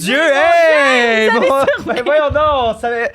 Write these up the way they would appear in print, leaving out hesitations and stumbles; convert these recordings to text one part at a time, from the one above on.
Dieu, hey! Ben voyons donc, on savait...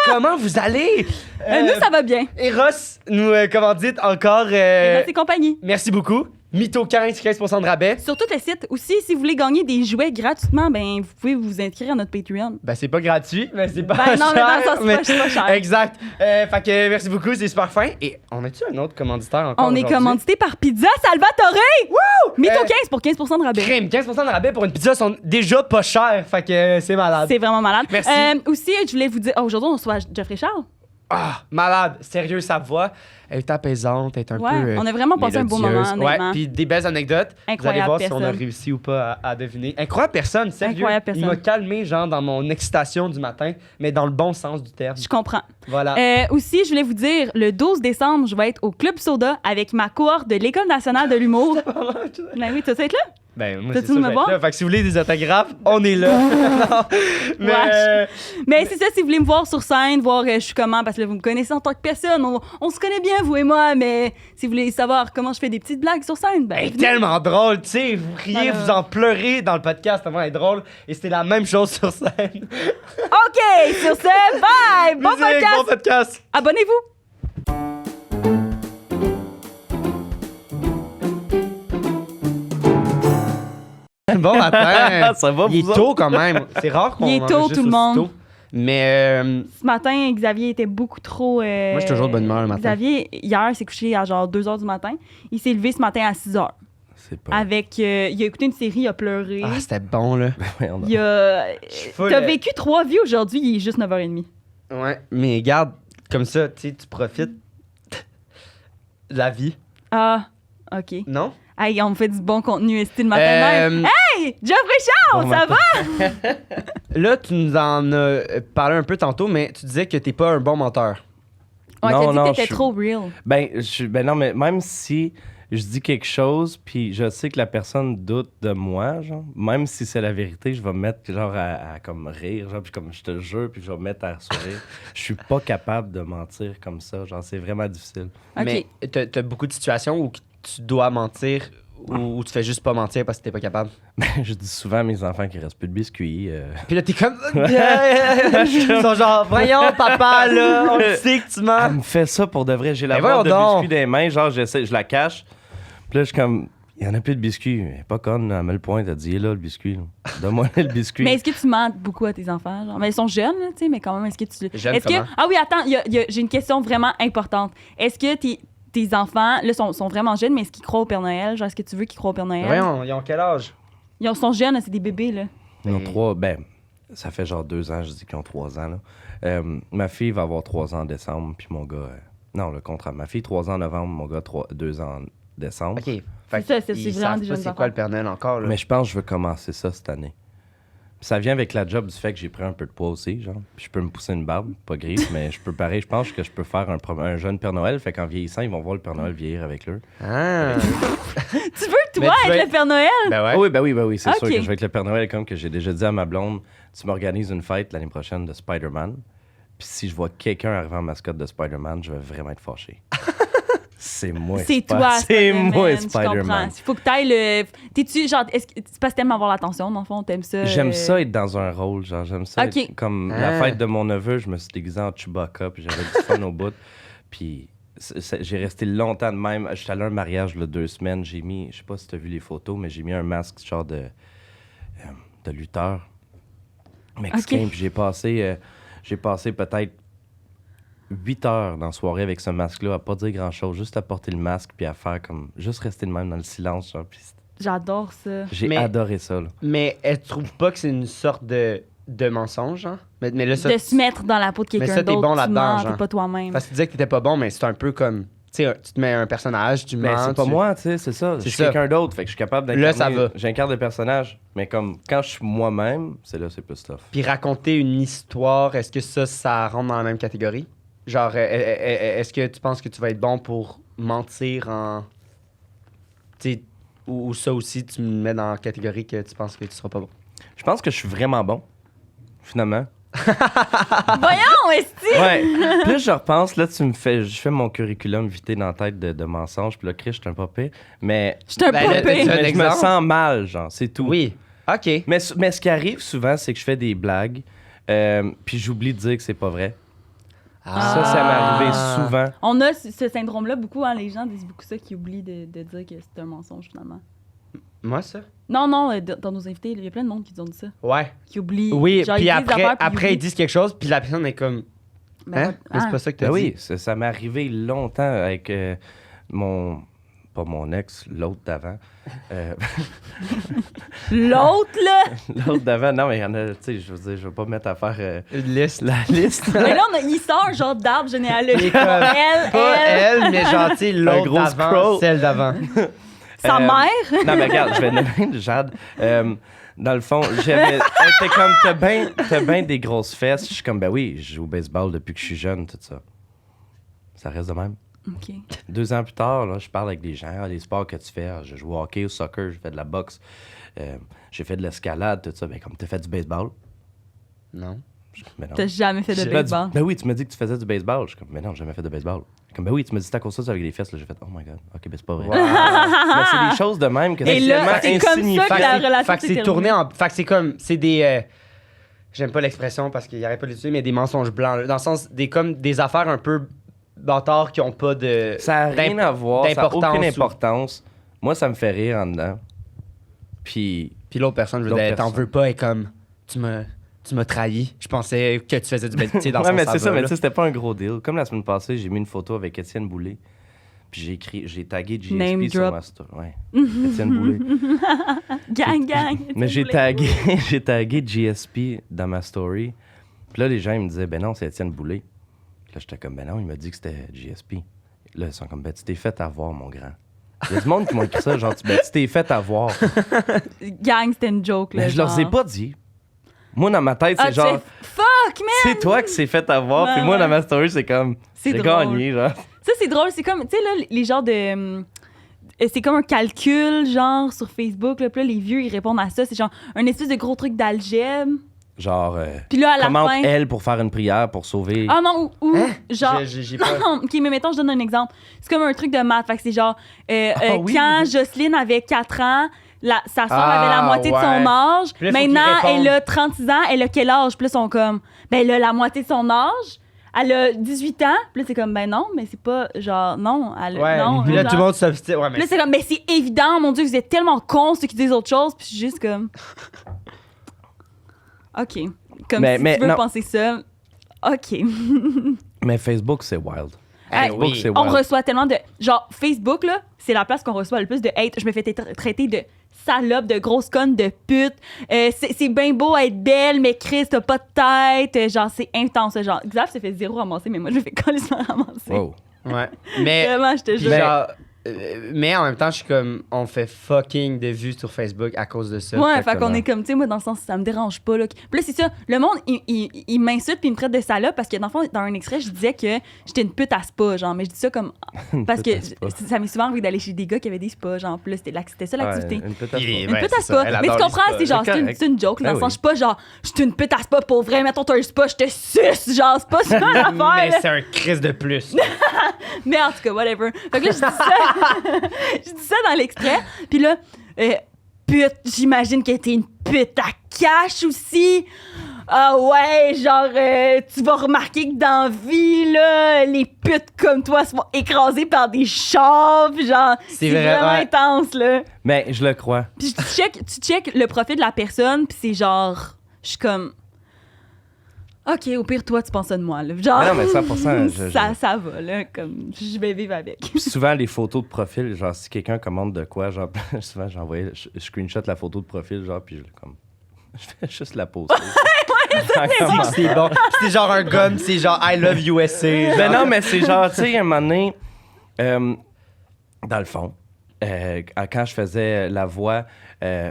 comment vous allez? Nous, ça va bien. Eros nous commandite encore... Merci compagnie. Merci beaucoup. Mytho 15% de rabais. Sur tout le site. Aussi, si vous voulez gagner des jouets gratuitement, ben vous pouvez vous inscrire à notre Patreon. Ben c'est pas gratuit, mais c'est pas Ben non, mais dans le cher. sens, c'est pas cher. Exact. Fait que merci beaucoup, c'est super fin. Et on a-tu un autre commanditaire encore On est aujourd'hui? commandité par Pizza Salvatore! Wouh! Mytho 15 pour 15% de rabais. Crime, 15% de rabais pour une pizza sont déjà pas chers. Fait que c'est malade. C'est vraiment malade. Merci. Aussi, je voulais vous dire, aujourd'hui, on reçoit Geoffrey Charles. Ah, malade. Sérieux, sa voix, elle est apaisante, elle est un peu. On a vraiment passé un beau moment, mélodieuse. honnêtement. Ouais, puis des belles anecdotes. Incroyable vous allez voir si on a personne. réussi ou pas à deviner. Incroyable personne, sérieux. Incroyable personne. Il m'a calmé, genre, dans mon excitation du matin, mais dans le bon sens du terme. Je comprends. Voilà. Aussi, je voulais vous dire, le 12 décembre, je vais être au Club Soda avec ma cohorte de l'École nationale de l'humour. Ben oui, tu vas être là? Ben, moi, T'as-tu c'est ça, me je vais voir? être là. Fait que si vous voulez des autographes, on est là. mais, Mais c'est ça, si vous voulez me voir sur scène, voir je suis comment, parce que là, vous me connaissez en tant que personne, on se connaît bien, vous et moi, mais si vous voulez savoir comment je fais des petites blagues sur scène, ben. elle est venez. tellement drôle, tu sais. Vous riez, Voilà. vous en pleurez dans le podcast, tellement elle est drôle. Et c'était la même chose sur scène. OK, sur ce, bye! Bon Musique, podcast! bon podcast. Abonnez-vous! Bon matin. Ça va, Il est vous tôt quand même. C'est rare qu'on Il est tôt, enregistre tout le aussi monde. tôt. Mais Ce matin, Xavier était beaucoup trop. moi, je suis toujours de bonne humeur le matin. Xavier, hier, s'est couché à genre 2 h du matin. Il s'est levé ce matin à 6 h. C'est pas. Avec. Il a écouté une série, il a pleuré. Ah, c'était bon, là. Il a. full, T'as vécu 3 vies aujourd'hui, il est juste 9h30. Ouais, mais regarde, comme ça, tu sais, tu profites de la vie, Ah, OK. non? Hey, on me fait du bon contenu, style matin même. Hey, Geoffrey Charles, Bon ça matin. va? Là, tu nous en as parlé un peu tantôt, mais tu disais que t'es pas un bon menteur. Ouais, Non, t'as dit non, que je t'étais suis- trop real. Ben non, mais même si je dis quelque chose, puis je sais que la personne doute de moi, genre, même si c'est la vérité, je vais me mettre genre à comme rire, genre, puis comme je te jure, puis je vais me mettre à sourire. Je suis pas capable de mentir comme ça, genre, c'est vraiment difficile. OK. Mais t'as beaucoup de situations où tu dois mentir ou tu fais juste pas mentir parce que t'es pas capable. Je dis souvent à mes enfants qu'il reste plus de biscuits. Puis là, t'es comme... Ils sont genre, voyons, papa, là, on le sait que tu Elle mens. me fait ça pour de vrai. J'ai la Mais boîte de voyons donc. biscuits dans les mains, genre, je la cache. Puis là, je suis comme, il y en a plus de biscuits. Elle est pas conne, elle me le pointe, elle dit, il est là, le biscuit. là. Donne-moi le biscuit. Mais est-ce que tu mens beaucoup à tes enfants? Genre? Mais ils sont jeunes, là, tu sais, mais quand même, est-ce que tu. Jeunes Est-ce que... comment? Ah oui, attends, j'ai une question vraiment importante. Est-ce que tes enfants, là, sont vraiment jeunes, mais est-ce qu'ils croient au Père Noël? Genre, est-ce que tu veux qu'ils croient au Père Noël? Voyons, ils ont quel âge? Sont jeunes, c'est des bébés, là. Ils ont 3, ça fait genre 2 ans, je dis qu'ils ont 3 ans. Là. Ma fille va avoir 3 ans en décembre, puis mon gars... non, le contraire. Ma fille, 3 ans en novembre, mon gars, 2 ans en décembre. OK. Fait C'est ça, c'est ils vraiment savent des pas jeunes c'est quoi le Père Noël encore, là. Mais je pense que je veux commencer ça cette année. Puis ça vient avec la job du fait que j'ai pris un peu de poids aussi, genre. Puis je peux me pousser une barbe, pas grise, mais je peux je pense que je peux faire un jeune Père Noël, fait qu'en vieillissant, ils vont voir le Père Noël vieillir avec eux. Ah! Tu veux, Mais toi, tu être vas le Père Noël? Ben ouais. Ah oui, ben oui, c'est Ok. sûr que je vais être le Père Noël, comme que j'ai déjà dit à ma blonde, tu m'organises une fête l'année prochaine de Spider-Man, puis si je vois quelqu'un arriver en mascotte de Spider-Man, je vais vraiment être fâché. C'est moi, C'est toi, C'est moi, Je comprends. Spider-Man. Il faut que t'ailles le. T'es-tu, genre, est-ce que c'est parce que t'aimes avoir l'attention, dans le fond? T'aimes ça? J'aime ça être dans un rôle, genre, j'aime ça Ok. être comme Ah. la fête de mon neveu, je me suis déguisé en Chewbacca, puis j'avais du fun au bout, puis j'ai resté longtemps de même. J'étais allé à un mariage, là, 2 semaines, j'ai mis, je sais pas si t'as vu les photos, mais j'ai mis un masque genre de lutteur mexicain, Ok. puis j'ai passé peut-être 8 heures dans la soirée avec ce masque-là, à pas dire grand-chose, juste à porter le masque, puis à faire comme, juste rester de même dans le silence, genre, puis J'adore ça. j'ai Mais- adoré ça, là. Mais elle trouve pas que c'est une sorte de mensonge, hein? Mais là, ça, De se mettre dans la peau de Mais quelqu'un ça, t'es d'autre. bon tu là-dedans, mens, genre. t'es pas toi-même. Parce que tu disais que t'étais pas bon, mais c'est un peu comme... Tu sais, tu te mets un personnage, tu Mais mens. c'est pas tu- moi, tu sais, c'est ça. Je C'est suis ça. quelqu'un d'autre, fait que je suis capable d'incarner. Là, ça va. J'incarne le personnage. Mais comme quand je suis moi-même, c'est plus tough. Puis raconter une histoire, est-ce que ça rentre dans la même catégorie? Genre, est-ce que tu penses que tu vas être bon pour mentir en... Tu sais, ou ça aussi, tu me mets dans la catégorie que tu penses que tu seras pas bon? Je pense que je suis vraiment bon, finalement. Voyons, esti! Ouais. Plus je repense, là, je fais mon curriculum vité dans la tête de mensonges, puis là, Chris, je suis un pas pire. Mais, Je suis un Ben, là, peu t'as-tu un mais je me exemple? sens mal, genre, c'est tout. Oui. OK. Mais ce qui arrive souvent, c'est que je fais des blagues, puis j'oublie de dire que c'est pas vrai. Ça m'est arrivé souvent. On a ce syndrome-là beaucoup, hein, les gens disent beaucoup ça, qui oublient de dire que c'est un mensonge, finalement. Moi, ça? Non, dans nos invités, il y a plein de monde qui disent ça. Ouais. Qui oublient. Oui, genre, puis ils disent après, affaires, puis après ils disent quelque chose, puis la personne est comme... Ben, Hein? Mais c'est pas ça que t'as Ben dit. oui, ça m'est arrivé longtemps avec pas mon ex, l'autre d'avant. L'autre, là! L'autre d'avant, non, mais il y en a, tu sais, je veux dire, je veux pas mettre à faire Une liste. la liste. Mais là, il sort un genre d'arbre généalogique. comme- Elle, Pas elle, elle, mais genre, tu sais, l'autre gros d'avant, scroll. celle d'avant. sa mère. Non, mais regarde, je vais nommer Jade. Dans le fond, j'avais. T'es comme, t'as bien des grosses fesses. Je suis comme, ben oui, je joue au baseball depuis que je suis jeune, tout ça. Ça reste de même. OK. 2 ans plus tard, là, je parle avec des gens, les sports que tu fais. Je joue au hockey, au soccer, je fais de la boxe, j'ai fait de l'escalade, tout ça. Ben, comme tu as fait du baseball. Non. Mais non. T'as jamais fait de J'ai fait baseball. Ben oui, tu m'as dit que tu faisais du baseball. Je suis comme, mais non, j'ai jamais fait de baseball. Comme, ben oui, tu m'as dit que t'as cause ça avec les fesses. Là. J'ai fait, oh my god, ok, ben c'est pas vrai. Mais c'est des choses de même que Et là, tellement c'est comme ça que la insignifiantes. relation Fait que s'est c'est terminée. tourné en... Fait que c'est comme... C'est des... J'aime pas l'expression parce qu'il y aurait pas l'utiliser, mais des mensonges blancs. Là. Dans le sens, comme des affaires un peu bâtards qui ont pas de... Ça n'a rien à voir, ça n'a aucune d'importance ou- importance. Moi, ça me fait rire en dedans. Puis, Puis l'autre personne, je veux L'autre dire, t'en personne. veux pas, et comme... Tu m'as trahi. Je pensais que tu faisais du métier dans ouais, son mais c'est ça, va, mais là. tu sais, c'était pas un gros deal. Comme la semaine passée, j'ai mis une photo avec Étienne Boulay. Puis j'ai tagué GSP Name sur drop. ma story. Ouais, Étienne Boulay. Gang. Mais j'ai tagué GSP dans ma story. Puis là, les gens, ils me disaient, ben non, c'est Étienne Boulay. Puis là, j'étais comme, ben non, il m'a dit que c'était GSP. Là, ils sont comme, ben tu t'es fait avoir, mon grand. Il y a du monde qui m'a écrit ça, genre, ben tu t'es fait avoir. Gang, c'était une joke, là. Mais je leur ai genre. pas dit. Moi, dans ma tête, c'est Ah, genre, fuck, man! c'est toi qui s'est fait avoir. Ouais, Puis moi, ouais. dans ma story, c'est comme, C'est j'ai drôle. gagné, genre. Ça, c'est drôle. C'est comme, tu sais, là, les genres de. C'est comme un calcul, genre, sur Facebook. Là, puis là, les vieux, ils répondent à ça. C'est genre un espèce de gros truc d'algèbre. Genre, Puis là, à la commente fin. elle pour faire une prière pour sauver. Ah non, ou Hein? genre. J'ai pas... OK, mais mettons, je donne un exemple. C'est comme un truc de maths. Fait que c'est genre, oui, quand oui. Jocelyne avait 4 ans, sa soeur Ah, avait la moitié de son ouais. âge. Puis là, faut qu'ils Maintenant, répondent. elle a 36 ans. Elle a quel âge? Puis là, ils sont comme, ben, elle a la moitié de son âge. Elle a 18 ans. Puis là, c'est comme, ben non, mais c'est pas genre, non. Elle, Ouais, non, puis là, genre. tout le monde s'obstine. Ouais, mais... Puis là, c'est comme, mais c'est évident, mon Dieu, vous êtes tellement cons, ceux qui disent autre chose. Puis je suis juste comme. OK. Comme Mais- si mais tu veux non. penser ça. OK. Mais Facebook, c'est wild. Hey, Facebook, oui. c'est On wild. reçoit tellement de. Genre, Facebook, là, c'est la place qu'on reçoit le plus de hate. Je me fais traiter de salope, de grosse conne, de pute. C'est bien beau être belle, mais Chris, t'as pas de tête. Genre, c'est intense. Genre, Xav se fait 0 ramasser, mais moi, je me fais complètement ramasser. Wow. Ouais. Mais... Vraiment, je te Puis jure. genre, mais en même temps, je suis comme, on fait fucking de vues sur Facebook à cause de ça. Ouais, fait qu'on comme, est comme, tu sais, moi, dans le sens, ça me dérange pas. Là. Puis là, c'est ça. Le monde, il m'insulte puis il me traite de salope parce que, dans le fond, dans un extrait, je disais que j'étais une pute à spa, genre. Mais je dis ça comme. Parce que pute à spa. ça m'est souvent arrivé d'aller chez des gars qui avaient des spas, genre. Puis là, c'était ça l'activité. Ouais, une petite Il est- Une Ouais, pute à c'est spa. ça. Elle Mais tu adore les comprends, spas. c'est genre, C'est correct. c'est une joke. Là, Ben dans le sens, oui. je suis pas genre, je suis une pute à spa pour vrai, mettons, t'as un spa, je te suce. Genre, c'est pas ça l'affaire. Mais là. c'est un crise de plus. Mais en tout cas, whatever. Fait que là, je dis ça. Je dis ça dans l'extrait. Puis là, pute, j'imagine que t'es une pute à cash aussi. Ah ouais, genre, tu vas remarquer que dans la vie, là, les putes comme toi se font écraser par des chars. Puis genre, c'est vrai, vraiment ouais. intense, là. Mais je le crois. Puis tu check le profil de la personne, puis c'est genre, je suis comme, OK, au pire, toi, tu penses ça de moi, là. Genre, Mais non, mais 100%, ça va, là, comme, je vais vivre avec. Puis souvent, les photos de profil, genre, si quelqu'un commande de quoi, genre, souvent, j'envoyais, je screenshot la photo de profil, genre, puis je fais juste la poster. C'est bon. C'est genre un gun, c'est genre I love USA. Ben non, mais c'est genre, tu sais, à un moment donné, dans le fond, quand je faisais la voix,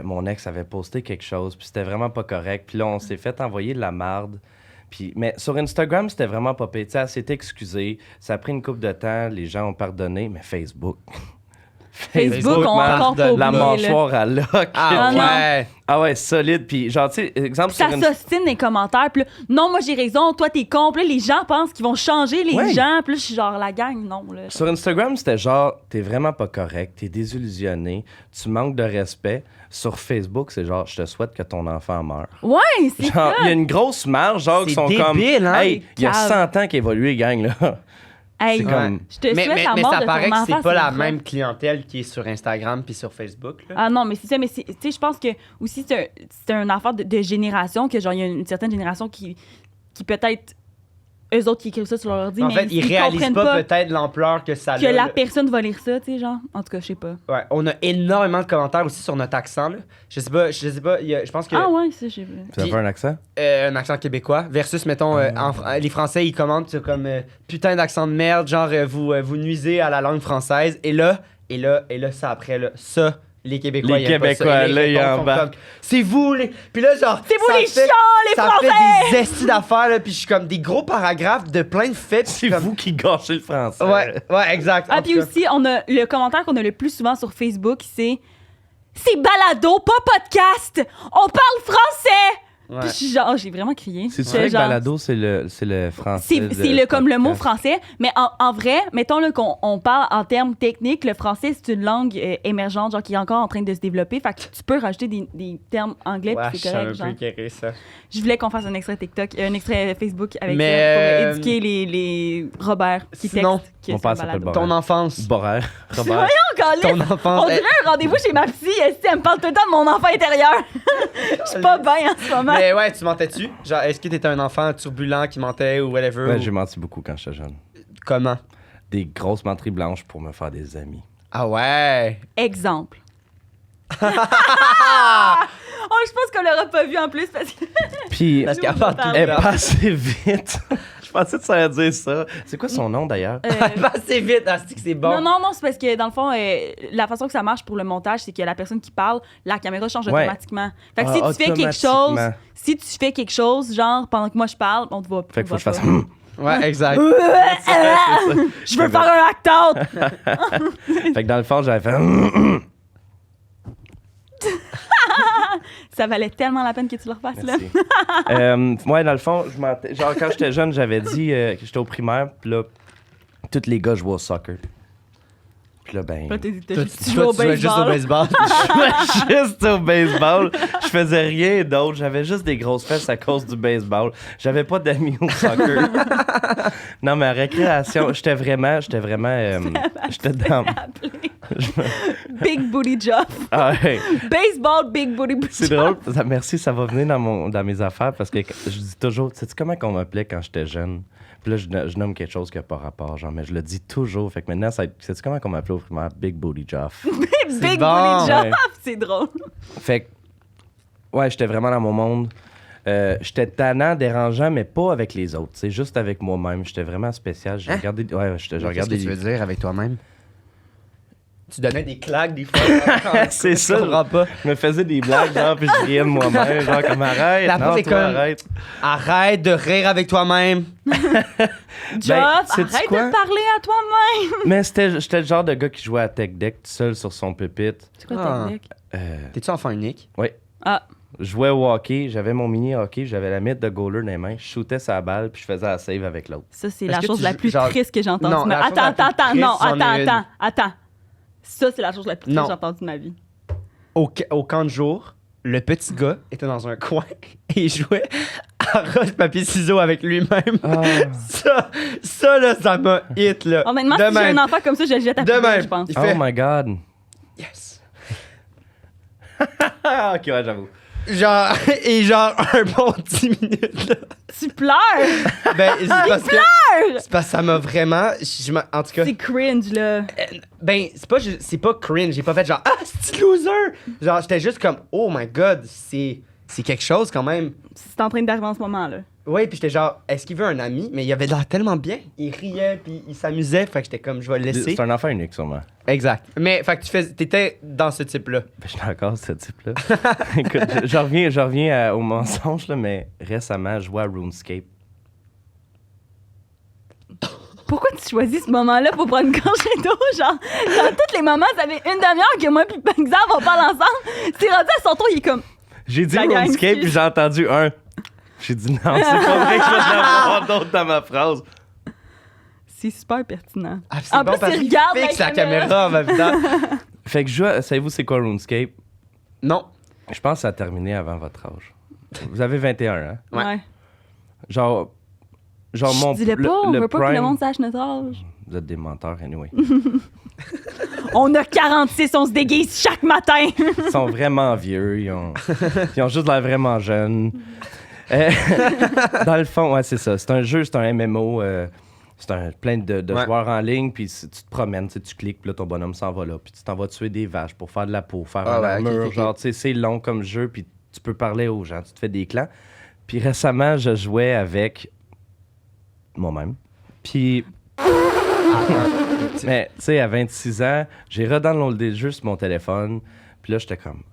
mon ex avait posté quelque chose, puis c'était vraiment pas correct. Puis là, on s'est fait envoyer de la marde. Puis, mais sur Instagram, c'était vraiment pas pire. Tu sais, elle s'est excusée. Ça a pris une couple de temps, les gens ont pardonné, mais Facebook. Facebook, on a encore pas pardonne. La oublié, là. mâchoire à lock. Ah non. ouais. Ah ouais, solide. Puis genre, tu sais, exemple Ça sur une... s'ostine dans les commentaires. Puis là, non, moi j'ai raison, toi t'es con. Puis là, les gens pensent qu'ils vont changer les Ouais. gens. Puis là, je suis genre, la gang, non. Là. Sur Instagram, c'était genre, t'es vraiment pas correct, t'es désillusionné, tu manques de respect. Sur Facebook, c'est genre, je te souhaite que ton enfant meure. Ouais, c'est Genre, ça. il y a une grosse marge, genre, qui C'est sont débile, comme. hein? Hey, il y a Cave. 100 ans qu'évolué, gang, là. Hey, c'est comme- je te souhaite la Mais mort ça de paraît ton que enfant. c'est pas la vrai. même clientèle qui est sur Instagram puis sur Facebook. Là. Ah non, mais c'est ça. Mais tu sais, je pense que aussi, c'est une affaire de génération, que genre, il y a une certaine génération qui peut-être. Eux autres qui écrivent ça sur leur ordi, En mais fait, ils réalisent comprennent pas peut-être l'ampleur que ça a. que la là. personne va lire ça, tu sais, genre. En tout cas, je sais pas. Ouais, on a énormément de commentaires aussi sur notre accent. Là. Je sais pas, je pense que Ah ouais, ça, j'ai vu. Ça fait un accent? un accent québécois versus, mettons, les Français, ils commentent sur comme putain d'accent de merde, genre vous nuisez à la langue française. Et là, ça après, là, ça. Les Québécois, Les ils aiment pas Québécois, ça. Et les là, ils réponses sont embarquent. comme, c'est vous les. Puis là, genre. C'est vous ça les fait- chiants, les Ça Français! fait des estis d'affaires, là. Puis je suis comme des gros paragraphes de plein de faits. puis C'est comme- vous qui gâchez le français. Ouais, exact. Ah, En puis tout cas. aussi, on a le commentaire qu'on a le plus souvent sur Facebook, c'est balado, pas podcast! On parle français! Ouais. Puis je suis genre, j'ai vraiment crié. C'est J'étais vrai que genre- balado, c'est le français. C'est comme le mot podcast. français, mais en vrai, mettons là, qu'on on parle en termes techniques, le français, c'est une langue émergente, genre qui est encore en train de se développer. Fait que tu peux rajouter des termes anglais, Ouais, puis je c'est suis correct. un Genre. peu carré, ça. Je voulais qu'on fasse un extrait TikTok, un extrait Facebook avec Mais, ça, pour éduquer les Robert qui sinon, textent. que mon c'est père un s'appelle balado. Bob. Ton enfance. Boraire. Robert. Encore Ton lisse. enfance. On dirait un rendez-vous chez ma psy. Elle me parle tout le temps de mon enfant intérieur. Je suis pas bien en ce moment. Mais ouais, tu mentais-tu? Genre, est-ce que t'étais un enfant turbulent qui mentait ou whatever? Ouais, ou- j'ai menti beaucoup quand j'étais jeune. Comment? Des grosses menteries blanches pour me faire des amis. Ah ouais! Exemple. Oh, je pense qu'on l'aura pas vu en plus parce que. Puis, Parce qu'elle parle tout elle le est temps. pas assez vite. Je pensais que ça allait dire ça. C'est quoi son nom d'ailleurs? Pas assez vite, c'est que c'est bon. Non, c'est parce que dans le fond, la façon que ça marche pour le montage, c'est que la personne qui parle, la caméra change Ouais. automatiquement. Fait que Ah, si tu fais quelque chose, automatiquement. si tu fais quelque chose, genre pendant que moi je parle, on te voit Fait qu'il faut que je pas. fasse. Ouais, exact. Je veux faire un act-out! Fait que dans le fond, j'avais fait. Ça valait tellement la peine que tu le refasses, là. Merci. Ouais, dans le fond, genre quand j'étais jeune, j'avais dit que j'étais au primaire, puis là, tous les gars jouaient au soccer. Puis là, ben. Là, Toi, tu joues au jouais juste au baseball. baseball. Je jouais juste au baseball. Je faisais rien d'autre. J'avais juste des grosses fesses à cause du baseball. J'avais pas d'amis au soccer. Non, mais à récréation, j'étais vraiment. J'étais dans. Big Booty Job. Ah, ouais. Baseball, Big Booty Job. C'est drôle. Merci, ça va venir dans mes affaires parce que je dis toujours. Sais-tu comment on m'appelait quand j'étais jeune? Puis là, je nomme quelque chose qui n'a pas rapport, genre, mais je le dis toujours. Fait que maintenant, sais-tu comment on m'appelait au primaire? Big Booty Joff. Big bon, Booty Job. ouais. C'est drôle. Fait que, ouais, j'étais vraiment dans mon monde. J'étais tannant, dérangeant, mais pas avec les autres. C'est juste avec moi-même. J'étais vraiment spécial. J'ai regardé. Ouais, je Qu'est-ce regardais. que tu veux dire avec toi-même? Tu donnais des claques des fois. C'est ça. Je comprends pas. Je me faisais des blagues, genre, puis je riais de moi-même. Genre, comme arrête. La non, prof est toi, comme- arrête. Arrête de rire avec toi-même. Job, sais-tu arrête quoi? de parler à toi-même. Mais j'étais le genre de gars qui jouait à Tech Deck tout seul sur son pupitre. C'est quoi Ah. ta technique? T'es-tu enfant unique? Ah, Je jouais au hockey, j'avais mon mini hockey, j'avais la mythe de goaler dans les mains, je shootais sa balle, puis je faisais la save avec l'autre. ça, c'est Est-ce la que chose tu la joues- plus genre- triste que j'ai entendue. Non, de ma- la chose la plus Attends, triste, non, j'en ai une. attends. Ça, c'est la chose la plus triste Non. que j'ai entendue de ma vie. Au camp de jour, le petit gars était dans un coin et il jouait à roche-papier-ciseaux avec lui-même. Ça là, ça m'a hit, là. Honnêtement, De si j'ai même. un enfant comme ça, je le jette à De poubelle, même. je pense. Il Oh fait my god. yes. Ok, ouais, j'avoue. Genre, et genre un bon 10 minutes, là. Tu pleures! Ben, c'est parce que. C'est parce que ça m'a vraiment. En tout cas. C'est cringe, là. Ben, c'est pas cringe. J'ai pas fait genre, ah, c'est loser! Genre, j'étais juste comme, oh my god, c'est quelque chose quand même. C'est en train d'arriver en ce moment, là. Ouais, puis j'étais genre, est-ce qu'il veut un ami? Mais il avait l'air tellement bien. Il riait, puis il s'amusait. Fait que j'étais comme, je vais le laisser. C'est un enfant unique, sûrement. Exact. Mais, fait que t'étais dans ce type-là. Ben, je suis encore ce type-là. Écoute, je reviens au mensonge, là, mais récemment, je jouais à RuneScape. pourquoi tu choisis ce moment-là pour prendre une gorgée d'eau? Genre, dans tous les moments, ça fait une demi-heure que moi et Xav, on parle ensemble. C'est rendu à son tour, il est comme... J'ai dit La gang, RuneScape, puis j'ai entendu un. J'ai dit non, c'est pas vrai que je vais en avoir d'autres dans ma phrase. C'est super pertinent. Ah, c'est En bon plus, parce il qu'il regarde fixe la la caméra en même temps. Fait que savez-vous c'est quoi RuneScape? Non. Je pense que ça a terminé avant votre âge. Vous avez 21, hein? Ouais. Genre mon... Dis-le pas, on veut pas que le prime- monde sache notre âge. Vous êtes des menteurs, anyway. On a 46, on se déguise chaque matin. Ils sont vraiment vieux, ils ont juste l'air vraiment jeunes. Dans le fond, ouais, c'est ça. C'est un jeu, c'est un MMO. C'est plein de Ouais. joueurs en ligne, puis tu te promènes, tu cliques, puis là, ton bonhomme s'en va là, puis tu t'en vas tuer des vaches pour faire de la peau, faire Ah un ouais, armure, ok. genre, tu sais, c'est long comme jeu, puis tu peux parler aux gens, tu te fais des clans. Puis récemment, je jouais avec moi-même, puis... Mais, tu sais, à 26 ans, j'ai redownloadé le jeu sur mon téléphone, puis là, j'étais comme,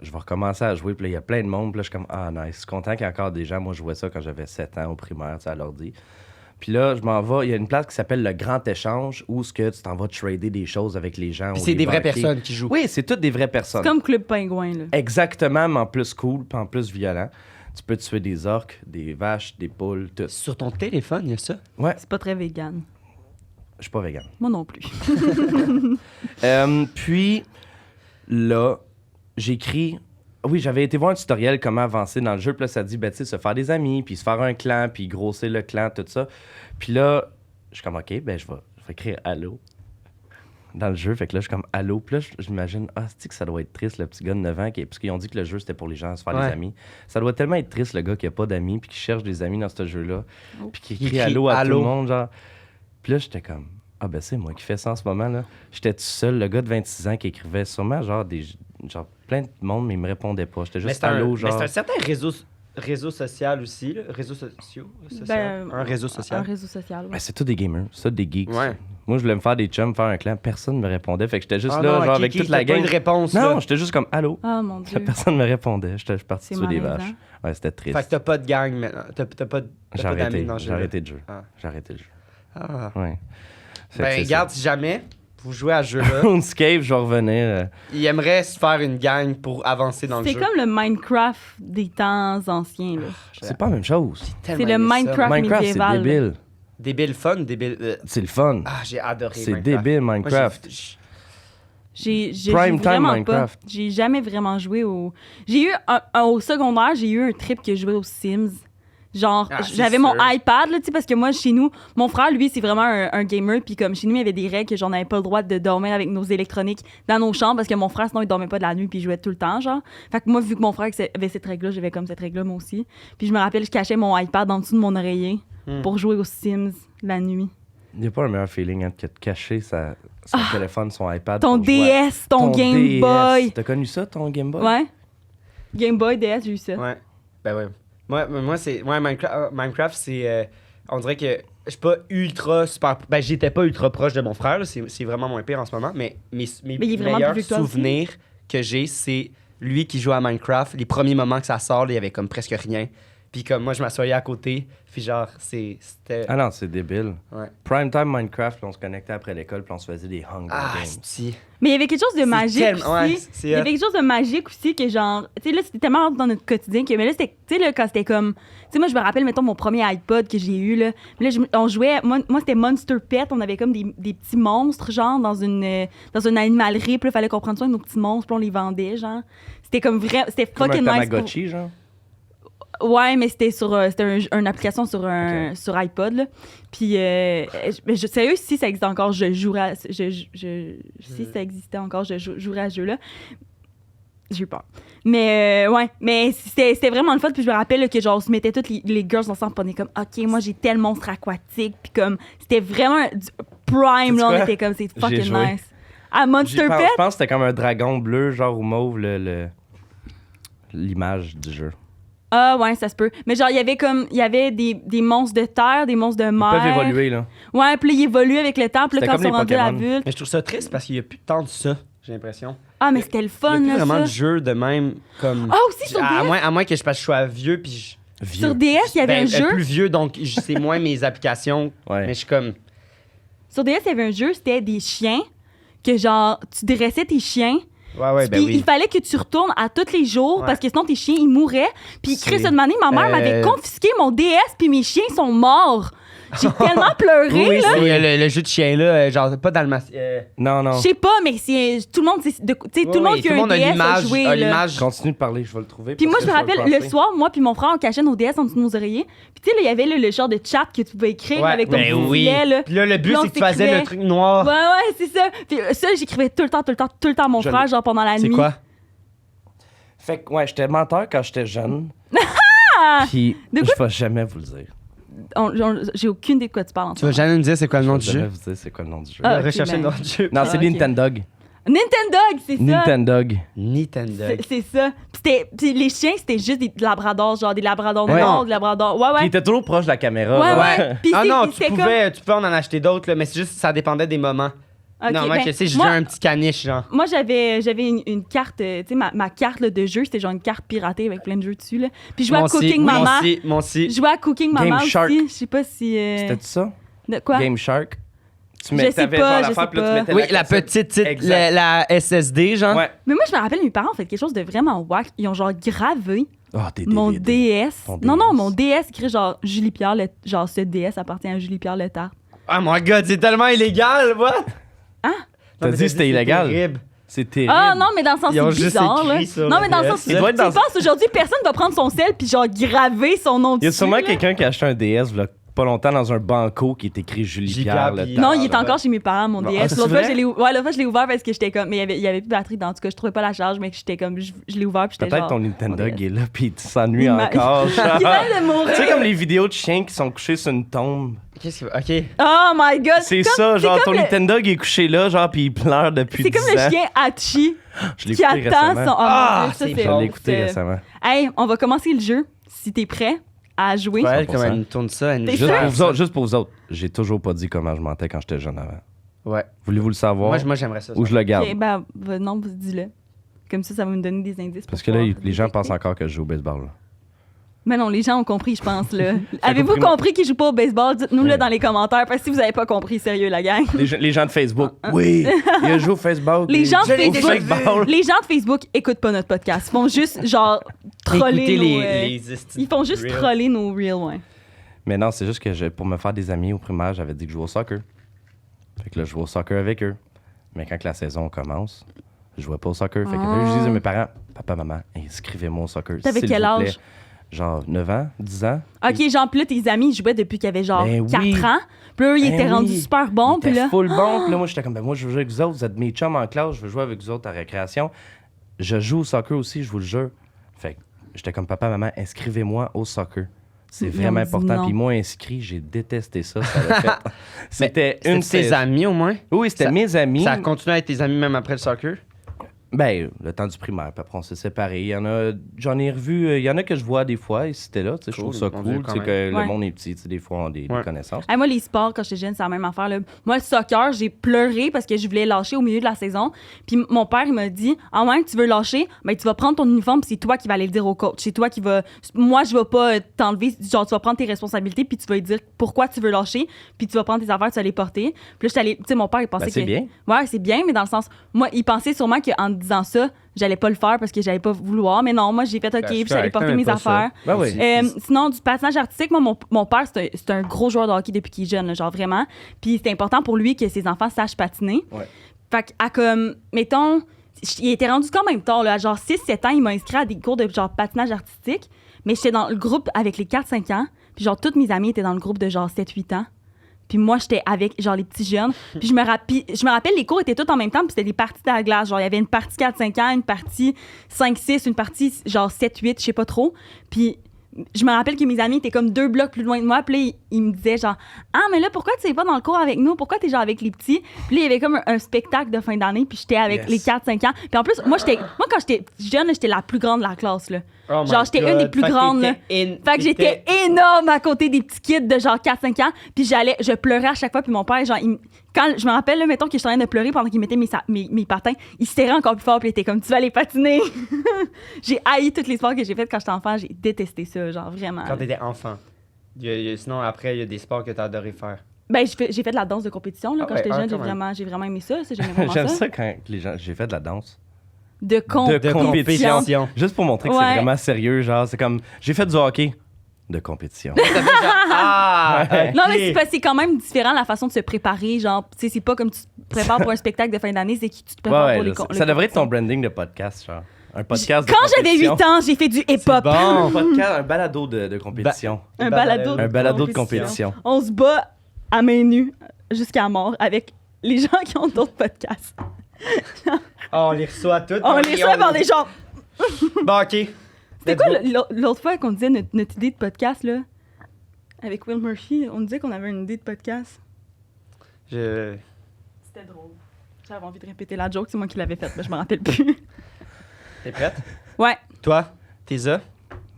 je vais recommencer à jouer, puis là, il y a plein de monde, puis là, je suis comme, nice, je suis content qu'il y a encore des gens. Moi, je jouais ça quand j'avais 7 ans au primaire, tu sais, à l'ordi. Puis là, je m'en vais. Il y a une place qui s'appelle le Grand Échange où ce que tu t'en vas trader des choses avec les gens. Puis ou c'est les des vraies banquiers. personnes qui jouent. Oui, c'est toutes des vraies personnes. C'est comme Club Pingouin, là. Exactement, mais en plus cool, puis en plus violent. Tu peux tuer des orques, des vaches, des poules, tout. Sur ton téléphone, il y a ça. Ouais, C'est pas très vegan. je suis pas vegan. Moi non plus. Puis là, j'écris. Oui, j'avais été voir un tutoriel comment avancer dans le jeu. Puis là, ça dit, ben, tu sais, se faire des amis, puis se faire un clan, puis grossir le clan, tout ça. Puis là, je suis comme, OK, ben, je vais écrire allô dans le jeu. Fait que là, je suis comme allô. Puis là, j'imagine, c'est que ça doit être triste, le petit gars de 9 ans, parce qu'ils ont dit que le jeu, c'était pour les gens se faire Ouais. des amis. Ça doit tellement être triste, le gars qui a pas d'amis, puis qui cherche des amis dans ce jeu-là, puis qui Il écrit écrit allô à tout allô. le monde, genre. Puis là, j'étais comme, ben c'est moi qui fais ça en ce moment, là. J'étais tout seul, le gars de 26 ans qui écrivait sûrement, genre plein de monde, mais il me répondait pas. J'étais Mais juste c'est un, allô, mais genre. c'est un certain réseau social aussi. Là. Réseaux sociaux. Ben, un réseau Un social. réseau social, ouais. Ben, c'est tous des gamers, c'est tous des geeks. Ouais. Moi, je voulais me faire des chums, faire un clan. Personne ne me répondait. Fait que j'étais juste Ah là, non, genre, ok, avec ok, toute la t'as pas gang. eu de réponse. Non, là. j'étais juste comme allô. Ah, mon Dieu. Personne ne me répondait. J'étais parti C'est tuer des malaisant. vaches. Ouais, c'était triste. Fait que t'as pas de gang maintenant. T'as pas J'ai d'amis arrêté. dans le J'ai jeu. arrêté le jeu. Ah. J'ai arrêté le jeu. Ah. Ouais. Fait que Ben, c'est regarde, si jamais vous jouez à ce jeu-là, ça. RuneScape, je vais revenir. il aimerait se faire une gang pour avancer dans le C'est jeu. comme le Minecraft des temps anciens, là. C'est pas la même chose. Tellement C'est le aimé ça. Minecraft. Minecraft, c'est médiéval. débile. Débile fun, débile. C'est le fun. Ah, j'ai adoré. C'est Minecraft. débile, Moi, Minecraft. J'ai Prime time vraiment Minecraft. pas. J'ai jamais vraiment joué au. J'ai eu au secondaire, j'ai eu un trip que je jouais aux Sims. Genre, Ah, c'est j'avais mon sûr. iPad, là, tu sais, parce que moi, chez nous, mon frère, lui, c'est vraiment un gamer, puis comme chez nous, il y avait des règles que j'en avais pas le droit de dormir avec nos électroniques dans nos chambres, parce que mon frère, sinon, il dormait pas de la nuit, puis il jouait tout le temps, genre. Fait que moi, vu que mon frère avait cette règle-là, j'avais comme cette règle-là, moi aussi. Puis je me rappelle, je cachais mon iPad en dessous de mon oreiller pour jouer aux Sims la nuit. Il n'y a pas un meilleur feeling hein, que de cacher son téléphone, son iPad. Ton pour jouer à- DS, ton Game DS. Boy. T'as connu ça, ton Game Boy? Ouais. Game Boy, DS, j'ai eu ça. Ouais. Ben ouais. Moi c'est. Ouais, Minecraft, c'est. On dirait que je suis pas ultra super. Ben, j'étais pas ultra proche de mon frère, là. C'est vraiment moins pire en ce moment. Mais mes Mais il est vraiment meilleurs plus vieux que toi aussi. souvenirs que j'ai, c'est lui qui joue à Minecraft. Les premiers moments que ça sort, là, il y avait comme presque rien. Puis comme moi, je m'assoyais à côté. Puis genre, c'était. Ah non, c'est débile. Ouais. Primetime Minecraft, puis on se connectait après l'école, puis on se faisait des Hunger Ah, Games. c'est. Mais il y avait quelque chose de magique tellement- aussi. ouais, c'est Il y avait quelque chose de magique aussi que genre, tu sais là c'était tellement dans notre quotidien que mais là c'était tu sais là quand c'était comme tu sais moi je me rappelle mettons mon premier iPod que j'ai eu là. Mais là on jouait moi c'était Monster Pet, on avait comme des petits monstres genre dans une animalerie, puis il fallait qu'on prenne soin de nos petits monstres, puis on les vendait genre. C'était comme vrai, c'était Comme un fucking nice. Tamagotchi, genre? Ouais, mais c'était sur une application sur sur iPod là. Puis je sérieux si ça existe encore, je jouerais si ça existait encore, je jouerais à ce jeu-là. J'ai eu peur. Mais ouais, mais c'était vraiment le fun, puis je me rappelle là, que genre on se mettait toutes les girls ensemble, puis on est comme OK, moi j'ai tel monstre aquatique, puis comme c'était vraiment du prime là, on quoi? était comme c'est J'ai fucking joué. nice. Ah Monster Pet. Je pense que c'était comme un dragon bleu, genre ou mauve, l'image du jeu. Ah ouais, ça se peut. Mais genre, il y avait des monstres de terre, des monstres de Ils mer. peuvent évoluer, là. Ouais, puis là, ils évoluent avec le temps. Puis là, C'était quand comme ils sont les rendus Pokémon. adultes. Mais je trouve ça triste parce qu'il y a plus tant de ça, j'ai l'impression. Ah, mais c'était le Il y fun, a plus là, vraiment ça. de jeux de même comme. Ah, aussi sur à DS. moins que je sois vieux puis Vieux. Sur DS, il y avait ben, un jeu. plus vieux donc c'est moins mes applications. Ouais. Mais je suis comme Sur DS, il y avait un jeu, c'était des chiens, que genre, tu dressais tes chiens. Ouais, ben Puis oui. il fallait que tu retournes à tous les jours Ouais. parce que sinon tes chiens ils mouraient. Puis C'est- Chris cette année, ma mère m'avait confisqué mon DS puis mes chiens sont morts. J'ai tellement pleuré Oui, là. c'est le jeu de chien là, genre pas Dalmatien. Non, non. Je sais pas, mais c'est tout le monde, tu sais, tout le monde qui a un DS a joué là. l'image. Continue de parler, je vais le trouver. Puis moi, parce je me que vais rappelle, le penser. soir, moi puis mon frère, on cachait nos DS en dessous de nos oreillers. Puis tu sais, là, il y avait le genre de chat que tu pouvais écrire avec ton ben petit oui. filet, là. Puis là, le but, Puis on c'est que tu faisais s'écrivait. le truc noir. Ouais, c'est ça. Puis ça, j'écrivais tout le temps à mon Je frère, l'ai. genre pendant la C'est nuit. quoi? Fait que, ouais, j'étais menteur quand j'étais jeune. Puis, De quoi? je vais jamais vous le dire. J'ai aucune idée de quoi tu parles en Tu vas jamais me dire c'est quoi le nom du Je vais jeu? jamais vous dire c'est quoi le nom du jeu. Ah, On va ok, rechercher ben. le nom du jeu. Non, c'est ok. Nintendog. Nintendog, c'est ça. Nintendog. Nintendo. C'est ça. Puis les chiens, c'était juste des labradors, genre des labradors Ouais. noirs, des labradors. Ouais, Puis il ouais. était toujours proche de la caméra. Ouais, là. ouais. Puis Ah c'est- non, c'était tu peux en acheter d'autres, là, mais c'est juste ça dépendait des moments. Ok, non, moi, ben, je sais, j'ai moi- un petit caniche, genre. Moi, j'avais une carte, tu sais, ma carte là, de jeu, c'était genre une carte piratée avec plein de jeux dessus. Là. Puis je jouais à Cooking Mama. Mon aussi. Je jouais à Cooking Game Mama Shark. aussi. Je sais pas si. C'était ça? De quoi? Game Shark? Tu Je sais t'avais pas, genre je l'affaire, sais puis là, tu pas. mettais Oui, la cassette. petite, Exact. la SSD, genre. Ouais. Mais moi, je me rappelle, mes parents ont fait quelque chose de vraiment whack. Ils ont genre gravé Oh, t'es mon DS. Ton Non, non, DS. mon DS écrit genre Julie Pierre, genre ce DS appartient à Julie Pierre Letard. Oh my god, c'est tellement illégal, what? Hein? T'as Non, mais dit que c'était illégal. terrible. C'est terrible. Ah non, mais dans le sens Ils ont c'est juste bizarre là. écrit sur Non, le mais dans le DS. sens Il doit être dans- tu penses aujourd'hui personne va prendre son sel puis genre graver son nom dessus. Il y a sûrement là. quelqu'un qui a acheté un DS là, pas longtemps dans un banco qui est écrit Julie Julie Pierre. Pierre, là, puis- Non, Ah, il est ben encore ouais. chez mes parents, mon Bon, DS. ah, c'est L'autre fois, vrai? l'autre fois, je l'ai ouvert parce que j'étais comme. Mais il y avait plus de batterie dedans. En tout cas, je trouvais pas la charge, mais que j'étais comme. Je l'ai ouvert puis j'étais Peut-être genre. ton Nintendo mon DS. est là puis tu s'ennuies Il m'a- encore. Il genre. vient de mourir. Tu sais comme les vidéos de chiens qui sont couchés sur une tombe. Qu'est-ce que. Ok. Oh my god. C'est comme- ça, genre ton comme le- Nintendo il est couché là, genre puis il pleure depuis C'est 10 comme ans. le chien Hachi Je l'ai qui écouté attend récemment. son. Oh Ah, mon Dieu, ça c'est c'est Je bon, l'ai écouté c'est- récemment. Hey, on va commencer le jeu. Si t'es prêt à jouer. Ouais, 100%. comme elle nous tourne ça. Elle nous T'es Juste sûr? pour vous autres, juste pour vous autres, j'ai toujours pas dit comment je mentais quand j'étais jeune avant. Ouais. Voulez-vous le savoir? Moi, j'aimerais ça. Ou je le garde? Ok, ben, non, dis-le. Comme ça va me donner des indices. Parce pour que là, pouvoir les gens détecter. pensent encore que je joue au baseball. là. Mais non, les gens ont compris, je pense. Là. Avez-vous compris, moi. compris qu'ils jouent pas au baseball? Dites-nous-le Ouais. dans les commentaires, parce que si vous avez pas compris, sérieux, la gang. Les gens de Facebook. Oui, il a joué au Facebook. Les gens de Je l'ai Facebook- au baseball. Les gens de Facebook écoutent pas notre podcast. Ils font juste, genre, troller Écoutez nos... les ils font juste reels. troller nos reels, ouais. Mais non, c'est juste que pour me faire des amis au primaire, j'avais dit que je jouais au soccer. Fait que là, je jouais au soccer avec eux. Mais quand que la saison commence, je jouais pas au soccer. Fait que là, je disais à mes parents, papa, maman, inscrivez-moi au soccer. T'avais s'il quel vous plaît. âge? Genre 9 ans, 10 ans. OK, genre, puis là, tes amis, ils jouaient depuis qu'ils avaient genre Ben 4 oui. ans. Puis là, eux, ils Ben étaient rendus oui. super bons. Il Puis était là... full bon. Puis là, moi, j'étais comme, ben moi, je veux jouer avec vous autres. Vous êtes mes chums en classe. Je veux jouer avec vous autres à récréation. Je joue au soccer aussi, je vous le jure. Fait que j'étais comme, papa, maman, inscrivez-moi au soccer. C'est Ils vraiment ont dit important. non. Puis ils m'ont inscrit. J'ai détesté ça. Ça l'a fait. C'était C'était une tes saison. amis au moins? Oui, c'était Ça- mes amis. Ça a continué à être tes amis même après le soccer? Ben, le temps du primaire, puis après on s'est séparés. Il y en a, j'en ai revu, il y en a que je vois des fois, et c'était là, tu sais, je trouve Cool, ça mon Dieu, cool, quand tu sais, que même. le Ouais. monde est petit, tu sais, des fois on a des Ouais. connaissances. Hey, moi, les sports, quand j'étais jeune, c'est la même affaire. Là. Moi, le soccer, j'ai pleuré parce que je voulais lâcher au milieu de la saison. Puis mon père, il m'a dit, ah ouais, tu veux lâcher, ben tu vas prendre ton uniforme, puis c'est toi qui vas aller le dire au coach. C'est toi qui va. Moi, je vais pas t'enlever. Genre, tu vas prendre tes responsabilités, puis tu vas lui dire pourquoi tu veux lâcher, puis tu vas prendre tes affaires, tu vas les porter. Puis là, j'étais allée. Tu sais, mon père, il pensait Ben, c'est que. bien. Ouais, c'est bien, mais dans le sens. Moi, il pensait sûrement qu'en disant ça, j'allais pas le faire parce que j'allais pas vouloir. Mais non, moi, j'ai fait OK, puis j'allais correct, porter t'aimais mes pas ça. affaires. Ben oui. Sinon, du patinage artistique, moi, mon père, c'est un gros joueur de hockey depuis qu'il est jeune, là, genre vraiment. Puis c'est important pour lui que ses enfants sachent patiner. Ouais. Fait qu'à comme, mettons, il était rendu quand même tard, là, à genre 6-7 ans, il m'a inscrit à des cours de genre patinage artistique. Mais j'étais dans le groupe avec les 4-5 ans. Puis genre, toutes mes amies étaient dans le groupe de genre 7-8 ans. Puis moi, j'étais avec, genre, les petits jeunes. Puis je me rappelle, les cours étaient tous en même temps, puis c'était des parties de la glace. Genre, il y avait une partie 4-5 ans, une partie 5-6, une partie, genre, 7-8, je sais pas trop. Puis je me rappelle que mes amis étaient comme 2 blocs plus loin de moi. Puis là, ils me disaient, genre, « Ah, mais là, pourquoi tu es pas dans le cours avec nous? Pourquoi tu es, genre, avec les petits? » Puis là, il y avait comme un spectacle de fin d'année, puis j'étais avec Yes. les 4-5 ans. Puis en plus, moi, quand j'étais jeune, j'étais la plus grande de la classe, là. Oh my Genre, j'étais une des God. plus Fait que grandes, là. t'étais Fait que j'étais énorme à côté des petits kids de genre 4-5 ans. Puis je pleurais à chaque fois. Puis mon père, genre, quand je me rappelle, là, mettons que j'étais en train de pleurer pendant qu'il mettait mes patins, il se serrait encore plus fort. Puis il était comme, tu vas aller patiner. J'ai haï tous les sports que j'ai fait quand j'étais enfant. J'ai détesté ça, genre vraiment. Quand t'étais enfant. Sinon, après, il y a des sports que t'as adoré faire. Ben, j'ai fait de la danse de compétition, là, Ah quand ouais, j'étais jeune. quand même. J'ai vraiment aimé ça. J'aimais vraiment J'aime ça. ça quand les gens. J'ai fait de la danse. De De compétition. Juste pour montrer que Ouais. c'est vraiment sérieux. Genre, c'est comme. J'ai fait du hockey. De compétition. Ah! ok. Non, mais c'est parce que c'est quand même différent la façon de se préparer. Genre, tu sais, c'est pas comme tu te prépares pour un spectacle de fin d'année, c'est que tu te Ouais, prépares ouais, pour là, les ça, les ça devrait être ton compétitions. branding de podcast, genre. Un podcast de Quand j'avais 8 compétition. ans, j'ai fait du hip-hop. Bon. Un podcast, un balado de compétition. Un balado. Un balado de compétition. On se bat à main nue jusqu'à mort avec les gens qui ont d'autres podcasts. Ah, on les reçoit toutes. On les reçoit par des gens. Bon, OK. C'était quoi l'autre fois qu'on disait notre idée de podcast, là? Avec Will Murphy, on disait qu'on avait une idée de podcast. Je... C'était drôle. J'avais envie de répéter la joke, c'est moi qui l'avais faite, mais je me rappelle plus. T'es prête? Ouais. Toi, t'es ça?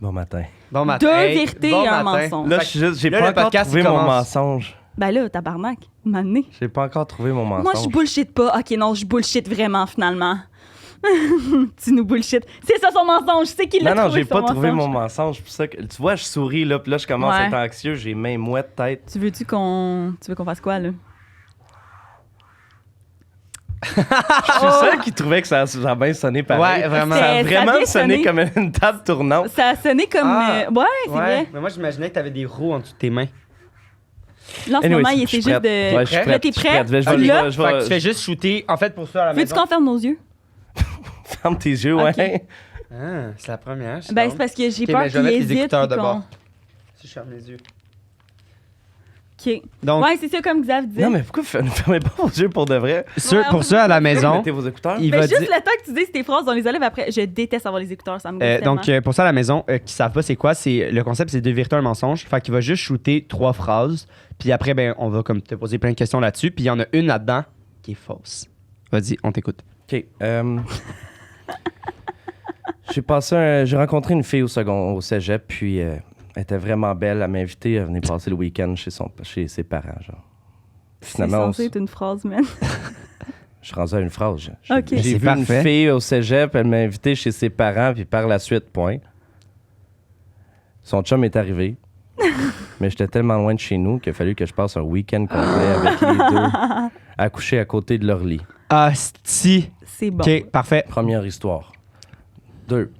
Bon matin. Bon matin. Deux Hey, vérités bon et un matin. mensonge. Là, j'ai là, pas le encore podcast, trouvé il mon commence. mensonge. Ben là, tabarnak, m'amener. J'ai pas encore trouvé mon mensonge. Moi, je bullshit pas. Ok, non, je bullshit vraiment, finalement. Tu nous bullshit. C'est ça son mensonge, c'est qu'il l'a Non, trouvé, j'ai pas son trouvé mensonge. mon mensonge. Pour ça que, tu vois, je souris, là, puis là, je commence à Ouais. être anxieux. J'ai main mouette, tête. Tu veux qu'on fasse quoi, là? Je suis seul qui trouvait que ça a bien sonné pareil. Ouais, vraiment. Ça a C'était- ça a vraiment bien sonné sonné. comme une table tournante. Ça a sonné comme... Ah, ouais, c'est vrai. Mais moi, j'imaginais que t'avais des roues en dessous de tes mains. Là, en ce Anyway, moment, il je était suis juste prête. de... Ouais, je suis Là, prête. t'es je suis prêt? prête. Je Ah, vais- là? je Fait que tu vais- fais juste shooter, en fait, pour ça à la Veux-tu maison. qu'on ferme nos yeux? Ferme tes yeux, Ok. ouais. Ah, c'est la première. Ben, c'est parce que j'ai Ok, peur mais je qu'il vais mettre les hésite. écouteurs puis de qu'on- bord. Si je ferme les yeux. OK. Donc, Ouais, c'est ça, comme Xav disait. Non, mais pourquoi ne fermez pas vos yeux pour de vrai? pour ceux à la maison, Mettez vos écouteurs. il Mais va juste dire... le temps que tu dises tes phrases dans les élèves après, je déteste avoir les écouteurs, ça me gosse tellement. donc, pour ça à la maison, qui savent pas c'est quoi, c'est le concept, c'est de vérité un mensonge. Fait qu'il va juste shooter 3 phrases. Puis après, ben, on va comme te poser plein de questions là-dessus. Puis il y en a une là-dedans qui est fausse. Vas-y, on t'écoute. OK. J'ai rencontré une fille au cégep, puis elle était vraiment belle. Elle m'a invité à venir passer le week-end chez ses parents, genre. c'est Finalement, censé être une phrase, man. je suis rendu à une phrase. Ok. J'ai C'est vu parfait. une fille au cégep, elle m'a invité chez ses parents, puis par la suite, point. Son chum est arrivé. Mais j'étais tellement loin de chez nous qu'il a fallu que je passe un week-end complet avec les deux à coucher à côté de leur lit. Ah, si. C'est bon. OK, parfait. Première histoire. 2.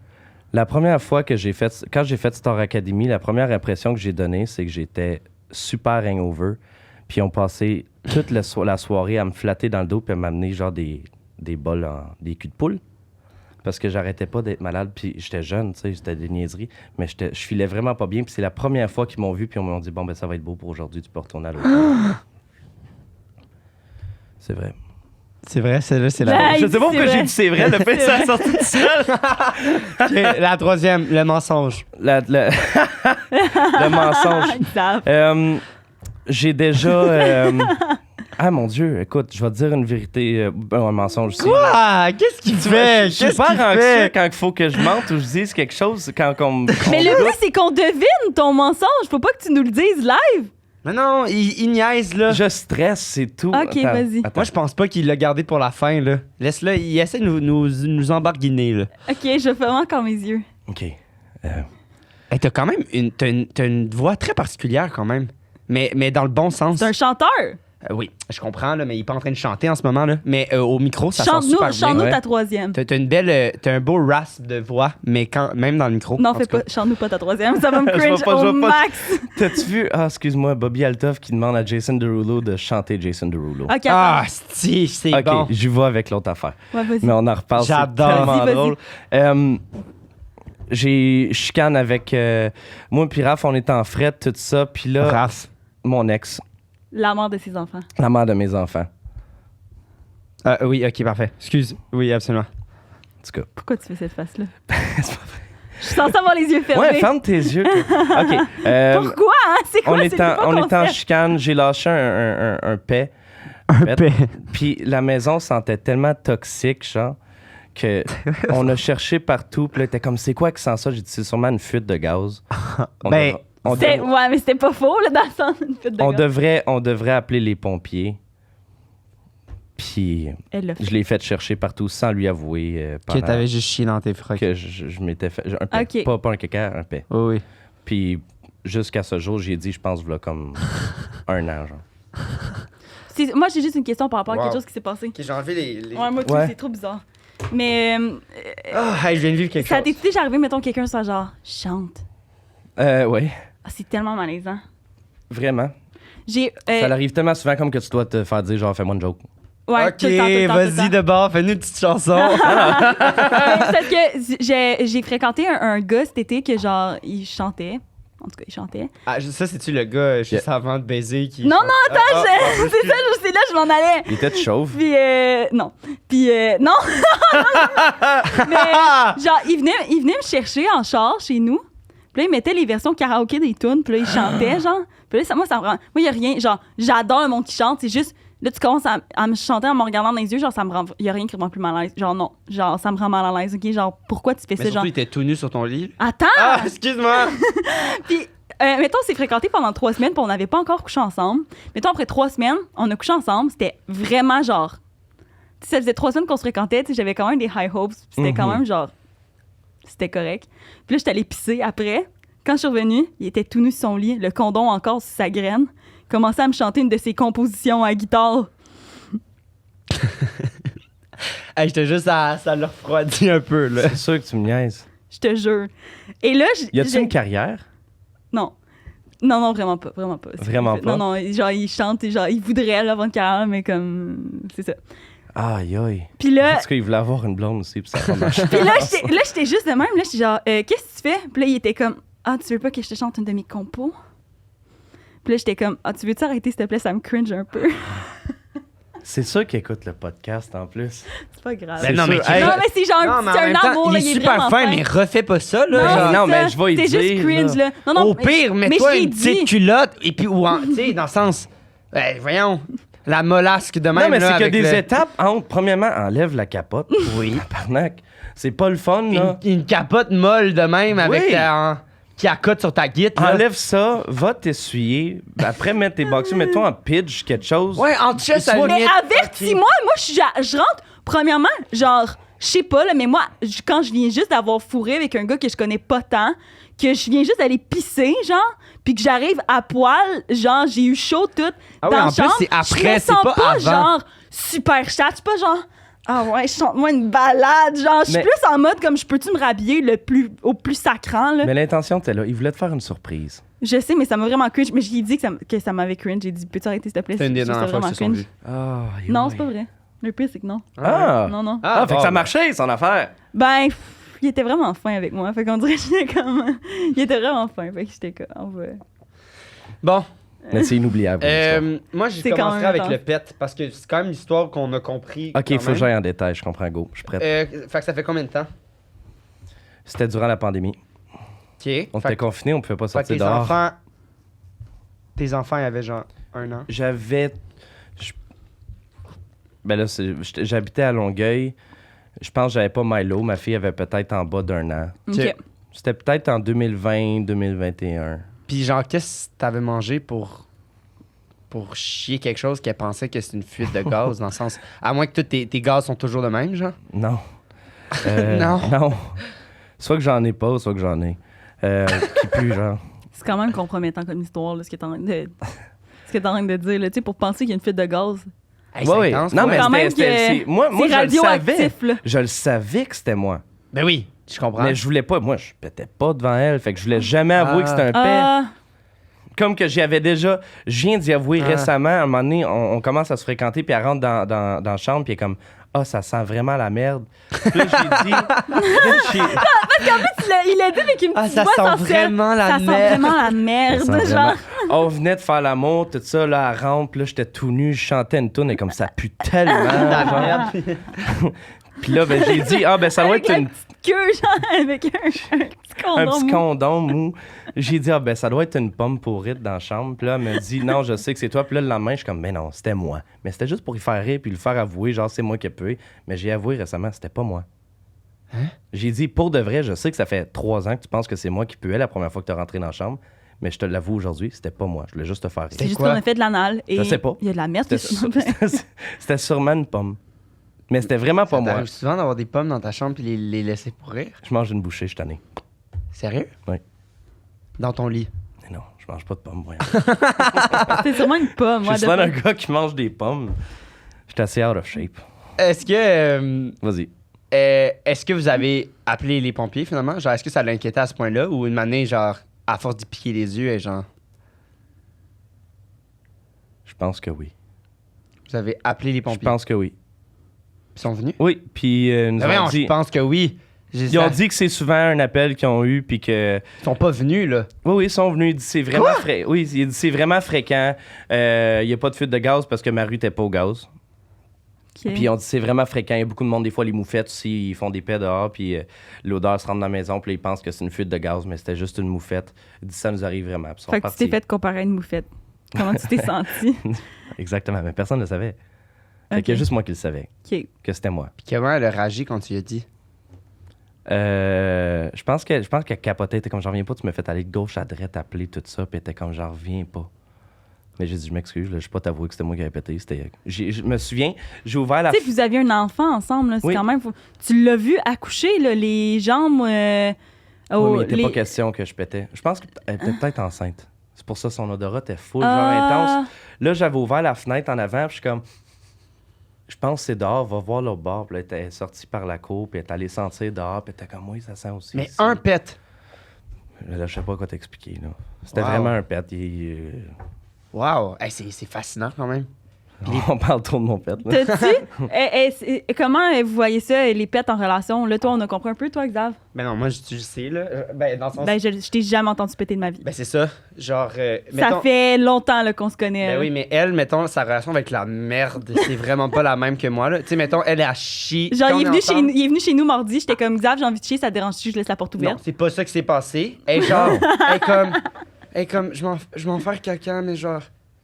La première fois quand j'ai fait Star Academy, la première impression que j'ai donnée, c'est que j'étais super hangover. Puis on passait toute la soirée à me flatter dans le dos puis à m'amener genre des bols, des culs de poule. Parce que j'arrêtais pas d'être malade, puis j'étais jeune, tu sais, c'était des niaiseries. Mais je filais vraiment pas bien, puis c'est la première fois qu'ils m'ont vu, puis ils m'ont dit « Bon, ben ça va être beau pour aujourd'hui, tu peux retourner à l'hôtel. » C'est vrai. C'est vrai, celle-là, c'est Ben, la Je sais pas c'est pourquoi vrai. j'ai dit c'est vrai, le fait que ça a sorti tout seul. OK, la troisième, le mensonge. Le mensonge. Xav. J'ai déjà... Ah mon Dieu, écoute, je vais te dire une vérité, un mensonge aussi. Quoi? Qu'est-ce qu'il fait? Je suis Qu'est-ce super qu'il anxieux fait? quand il faut que je mente ou je dise quelque chose, quand Mais le but, c'est qu'on devine ton mensonge. Faut pas que tu nous le dises live. Mais non, il niaise, là. Je stresse, c'est tout. Ok, vas-y. Moi, je pense pas qu'il l'a gardé pour la fin, là. Laisse-le, il essaie de nous embarguiner, là. OK, je ferme encore mes yeux. OK. Hey, t'as quand même t'as une voix très particulière, quand même. Mais dans le bon sens. C'est un chanteur. Oui, je comprends, là, mais il est pas en train de chanter en ce moment, là. Mais au micro, ça sent super bien. Chante-nous Ouais. ta troisième. T'as une belle... t'as un beau rasp de voix, mais même dans le micro. Non, en fais tout cas. pas, chante-nous pas ta troisième. Ça va me Je cringe vois pas, je au vois pas. max. T'as-tu vu, excuse-moi, Bobby Altoff qui demande à Jason Derulo de chanter Jason Derulo. OK, Ah, attends. si, c'est OK, bon. j'y vais avec l'autre affaire. Ouais, vas-y. Mais on en reparle, c'est J'adore. tellement Vas-y, vas-y. drôle. J'ai chicane avec... moi puis Raph, on était en fret, tout ça. Puis là, Raph. mon ex, La mort de ses enfants. la mère de mes enfants. Oui, ok, parfait. Excuse. Oui, absolument. En tout cas. Pourquoi tu fais cette face-là? C'est pas vrai. Je suis censée avoir les yeux fermés. Ouais, ferme tes yeux. toi. OK. Pourquoi? Hein? C'est quoi? on C'est est quoi en qu'on fait? chicane. J'ai lâché un paix. Un peu. Puis la maison sentait tellement toxique, genre, que on a cherché partout. Puis là, t'es comme, c'est quoi qui sent ça? J'ai dit, c'est sûrement une fuite de gaz. Ben, Ouais, mais c'était pas faux, là, dans le sens d'une fuite de on gaz. devrait appeler les pompiers. Puis Elle l'a fait. je l'ai fait chercher partout sans lui avouer Que t'avais juste chié dans tes frocs. que je m'étais fait un paix. Ok. Pas un caca, un paix. Oui, oui. Puis jusqu'à ce jour, j'ai dit, je pense, voilà comme un an, genre. Moi, j'ai juste une question par rapport à quelque Wow. chose qui s'est passé. Ok, j'ai enlevé les... Ouais, moi, tout, Ouais. c'est trop bizarre. Mais Ah, hey, je viens de vivre quelque ça chose. t'est déjà arrivé, mettons, quelqu'un soit genre chante. Ouais, Ah, c'est tellement malaisant. vraiment. J'ai. Ça l'arrive tellement souvent comme que tu dois te faire dire genre fais-moi une joke. Ouais, Ok, tout le temps, tout le temps, tout le vas-y temps. de bord, fais-nous une petite chanson. C'est parce que j'ai fréquenté un gars cet été que genre, il chantait. En tout cas, il chantait. Ah, ça, c'est-tu le gars juste avant de baiser qui... Non, non, attends, attends, c'est ça, c'est là, je m'en allais. Il était chauve. Puis, non. Puis, non. Mais, genre, il venait me chercher en char chez nous. Puis là, il mettait les versions karaoké des tunes. Puis là, il chantait, genre. Puis là, moi, ça me rend... Moi, il n'y a rien. Genre, j'adore le monde qui chante. C'est juste... Là, tu commences à me chanter en me regardant dans les yeux. Genre, ça me rend... Il n'y a rien qui me rend plus mal à l'aise. Genre, non. Genre, ça me rend mal à l'aise, OK? Genre, pourquoi tu fais Mais ça, surtout, genre... il était tout nu sur ton lit. Attends! Ah, excuse-moi! Puis, mettons, on s'est fréquenté pendant 3 semaines, puis on n'avait pas encore couché ensemble. Mettons, après 3 semaines, on a couché ensemble. C'était vraiment genre... Tu sais, ça faisait 3 semaines qu'on se fréquentait. Tu sais, j'avais quand même des high hopes. Puis c'était quand même genre... C'était correct. Puis là, j'étais allée pisser après. Quand je suis revenue, il était tout nu sur son lit, le condom encore sur sa graine. Il commençait à me chanter une de ses compositions à guitare. Hey, j'étais juste à... Ça le refroidit un peu, là. C'est sûr que tu me niaises. Je te jure. Et là, Y a-tu une carrière? Non. Non, non, vraiment pas. Vraiment pas. Vraiment pas? Non, non, genre, il chante, et genre, il voudrait l'avoir une carrière, mais comme... C'est ça. Aïe, aïe. Puis là... Parce qu'il voulait avoir une blonde aussi, puis ça a pas marché. Puis là, j'étais juste de même. Là, j'étais genre, qu'est-ce que tu fais? Puis là, il était comme, ah, tu veux pas que je te chante une de mes compos? Puis là, j'étais comme, ah, tu veux-tu arrêter, s'il te plaît? Ça me cringe un peu. C'est sûr qu'il écoute le podcast en plus. C'est pas grave. C'est non, mais sûr. Hey, Non, mais c'est genre, Non, mais en c'est un même temps, amour, là, il est vraiment super fin, mais refais pas ça, là. Non, genre. non, c'est mais ça. je vais y C'est juste dire, cringe, là. là. Non, non, Au pire, mais mets-toi je l'ai une petite dit. culotte, et puis, ou tu sais, dans le sens... voyons, la mollasque de même, Non, mais là, c'est qu'il y a avec des le- étapes entre, premièrement, enlève la capote. Oui. Tabarnak. C'est pas le fun, là. Une capote molle de même, avec Oui. qui accote sur ta guite, là. Enlève ça, va t'essuyer. Après, mets tes boxers, mets-toi en pitch, quelque chose. Ouais, en chest, à la Mais limite. avertis-moi, moi, je rentre, premièrement, genre, je sais pas, là, mais moi, quand je viens juste d'avoir fourré avec un gars que je connais pas tant, que je viens juste d'aller pisser, genre, puis que j'arrive à poil, genre, j'ai eu chaud tout Ah oui, dans en la plus, chambre, c'est après, je me c'est sens pas avant. genre super chat, c'est pas genre... Ah ouais, chante-moi une balade. Genre, je suis Mais- plus en mode comme je peux-tu me rhabiller au plus sacrant, là. Mais l'intention était là. Il voulait te faire une surprise. Je sais, mais ça m'a vraiment cringe. Mais j'ai dit que ça m'avait cringe. J'ai dit, peux-tu arrêter, s'il te plaît? C'est une des Je trouve ça dernières fois que vraiment je suis cringe. Ah, Non, c'est pas vrai. Le pire, c'est que non. Ah! Non, non. Ah, fait que bon, ça marchait, son affaire. Ben, il était vraiment fin avec moi. Fait qu'on dirait que j'étais comme... il était vraiment fin. Fait que j'étais comme... Bon, Mais c'est inoubliable. l'histoire. moi, je C'est quand commencerai même avec intense. le pet, parce que c'est quand même l'histoire qu'on a compris. Ok, il quand faut que même. j'aille en détail, je comprends, go. Je suis prêt. Fait que ça fait combien de temps? C'était durant la pandémie. OK. On Fait était confinés, on pouvait pas que sortir dehors. Tes enfants, ils avaient genre 1 an. J'avais. Ben là, j'habitais à Longueuil. Je pense que j'avais pas Milo. Ma fille avait peut-être en bas d'1 an. OK. C'était peut-être en 2020-2021. Puis genre, qu'est-ce que t'avais mangé pour chier quelque chose qu'elle pensait que c'était une fuite de gaz, dans le sens... À moins que tous tes gaz sont toujours de même, genre? Non. Non. Non. Soit que j'en ai pas, soit que j'en ai. Qui pue, genre. C'est quand même compromettant comme histoire, là, ce que t'es en train de... ce que t'es en train de dire, là. Tu sais, pour penser qu'il y a une fuite de gaz. Hey, Ouais, c'est ouais. intense, Non, ouais. mais Quand même moi, c'est je le savais. radioactif, là. Je le savais que c'était moi. Ben oui, je comprends. Mais je voulais pas. Moi, je pétais pas devant elle. Fait que je voulais jamais avouer que c'était un pet. Ah, Comme que j'y avais déjà. Je viens d'y avouer Ah. récemment. À un moment donné, on commence à se fréquenter, puis elle rentre dans la chambre, puis elle est comme ah, ça sent vraiment la merde. Puis là, j'ai dit. il a dit avec une petite Ah, ça voix sent sensuelle. vraiment la Ça sent merde. vraiment la merde, Ça sent genre. vraiment- On venait de faire l'amour, tout ça, là, elle rentre, puis là, j'étais tout nu, je chantais une toune, et comme ça pue tellement. La genre. merde. Puis là, ben, j'ai dit, ah, ben, ça doit Avec être un une petit queue, genre, avec un petit condom. un petit mou. condom mou. J'ai dit, ah ben, ça doit être une pomme pourrite dans la chambre. Puis là, elle me dit, non, je sais que c'est toi. Puis là, le lendemain, je suis comme, mais non, c'était moi. Mais c'était juste pour y faire rire puis le faire avouer, genre, c'est moi qui ai pué. Mais j'ai avoué récemment, c'était pas moi. J'ai dit, pour de vrai, je sais que ça fait 3 ans que tu penses que c'est moi qui puais la première fois que tu es rentré dans la chambre. Mais je te l'avoue aujourd'hui, c'était pas moi. Je voulais juste te faire C'est rire. juste quoi? qu'on a fait de l'anal. Et Je sais pas. il y a de la merde. C'était c'était sûrement une pomme. Mais c'était vraiment pas Ça moi. t'arrive souvent d'avoir des pommes dans ta chambre puis les laisser pourrir? Je mange une bouchée, je suis tanné. Sérieux? Oui. Dans ton lit? Mais non, je Je mange pas de pommes, voyons. C'est sûrement une pomme, Je moi. suis un gars qui mange des pommes. J'étais assez out of shape. Est-ce que... Vas-y. est-ce que vous avez appelé les pompiers, finalement? Genre, est-ce que ça l'inquiétait à ce point-là? Ou une année, genre, à force d'y piquer les yeux, et genre... Je pense que oui. Vous avez appelé les Je pompiers? pense que oui. Ils sont venus? Oui, puis nous Ben ont voyons, dit... je pense que oui. Ils ont dit que c'est souvent un appel qu'ils ont eu, puis que... Ils sont pas venus, là. Oui, ils sont venus. Il dit c'est vraiment Oui, il dit c'est vraiment fréquent. Il n'y a pas de fuite de gaz parce que ma rue n'était pas au gaz. Ok. Puis on dit c'est vraiment fréquent. Il y a beaucoup de monde, des fois, les moufettes aussi, ils font des paix dehors, puis l'odeur se rentre dans la maison, puis là, ils pensent que c'est une fuite de gaz, mais c'était juste une moufette. Il dit ça nous arrive vraiment. Puis ils sont Fait que tu partis. t'es fait comparer à une moufette. Comment tu t'es senti? Exactement, mais personne ne le savait. Fait Ok. qu'il y a juste moi qui le savais, OK. que c'était moi. Puis comment elle a réagi quand tu lui as dit? Je pense qu'elle capotait. Elle était comme, j'en reviens pas, tu me fais aller de gauche à droite, appeler tout ça, puis elle était comme, j'en reviens pas. Mais j'ai dit, je m'excuse, là, je vais pas t'avouer que c'était moi qui avais pété. Je me souviens, j'ai ouvert la... Tu sais que vous aviez un enfant ensemble, là, c'est Oui. quand même... Tu l'as vu accoucher, là, les jambes... Oui, mais il était les- pas question que je pétais. Je pense qu'elle était peut-être enceinte. C'est pour ça son odorat était full, Ah. genre intense. Là, j'avais ouvert la fenêtre en avant, puis je suis comme... Je pense que c'est dehors, va voir l'autre bord. Puis là, elle était sortie par la cour, puis elle est allée sentir dehors, puis elle était comme, oui, ça sent aussi. Mais ici. un pet. Là, je sais pas quoi t'expliquer, là. C'était Wow. vraiment un pet. Wow. Hey, c'est fascinant, quand même. On parle trop de mon pet, là. T'as-tu... comment vous voyez ça, les pets en relation? Là, toi, on a compris un peu, toi, Xav? Ben non, moi, tu le sais, là. Ben, dans le sens... Ben, je t'ai jamais entendu péter de ma vie. Ben, c'est ça. Genre, Ça mettons... fait longtemps là, qu'on se connaît. Ben là. oui, mais elle, mettons, sa relation avec la merde, c'est vraiment pas la même que moi, là. Tu sais, mettons, elle est à chier. Genre, Quand il est, on venu ensemble- il est venu chez nous mardi, j'étais comme Xav, j'ai envie de chier, ça te dérange-tu, je laisse la porte Non, ouverte? c'est pas ça qui s'est passé. Elle est genre, elle est comme, je vais en faire caca, mais genre,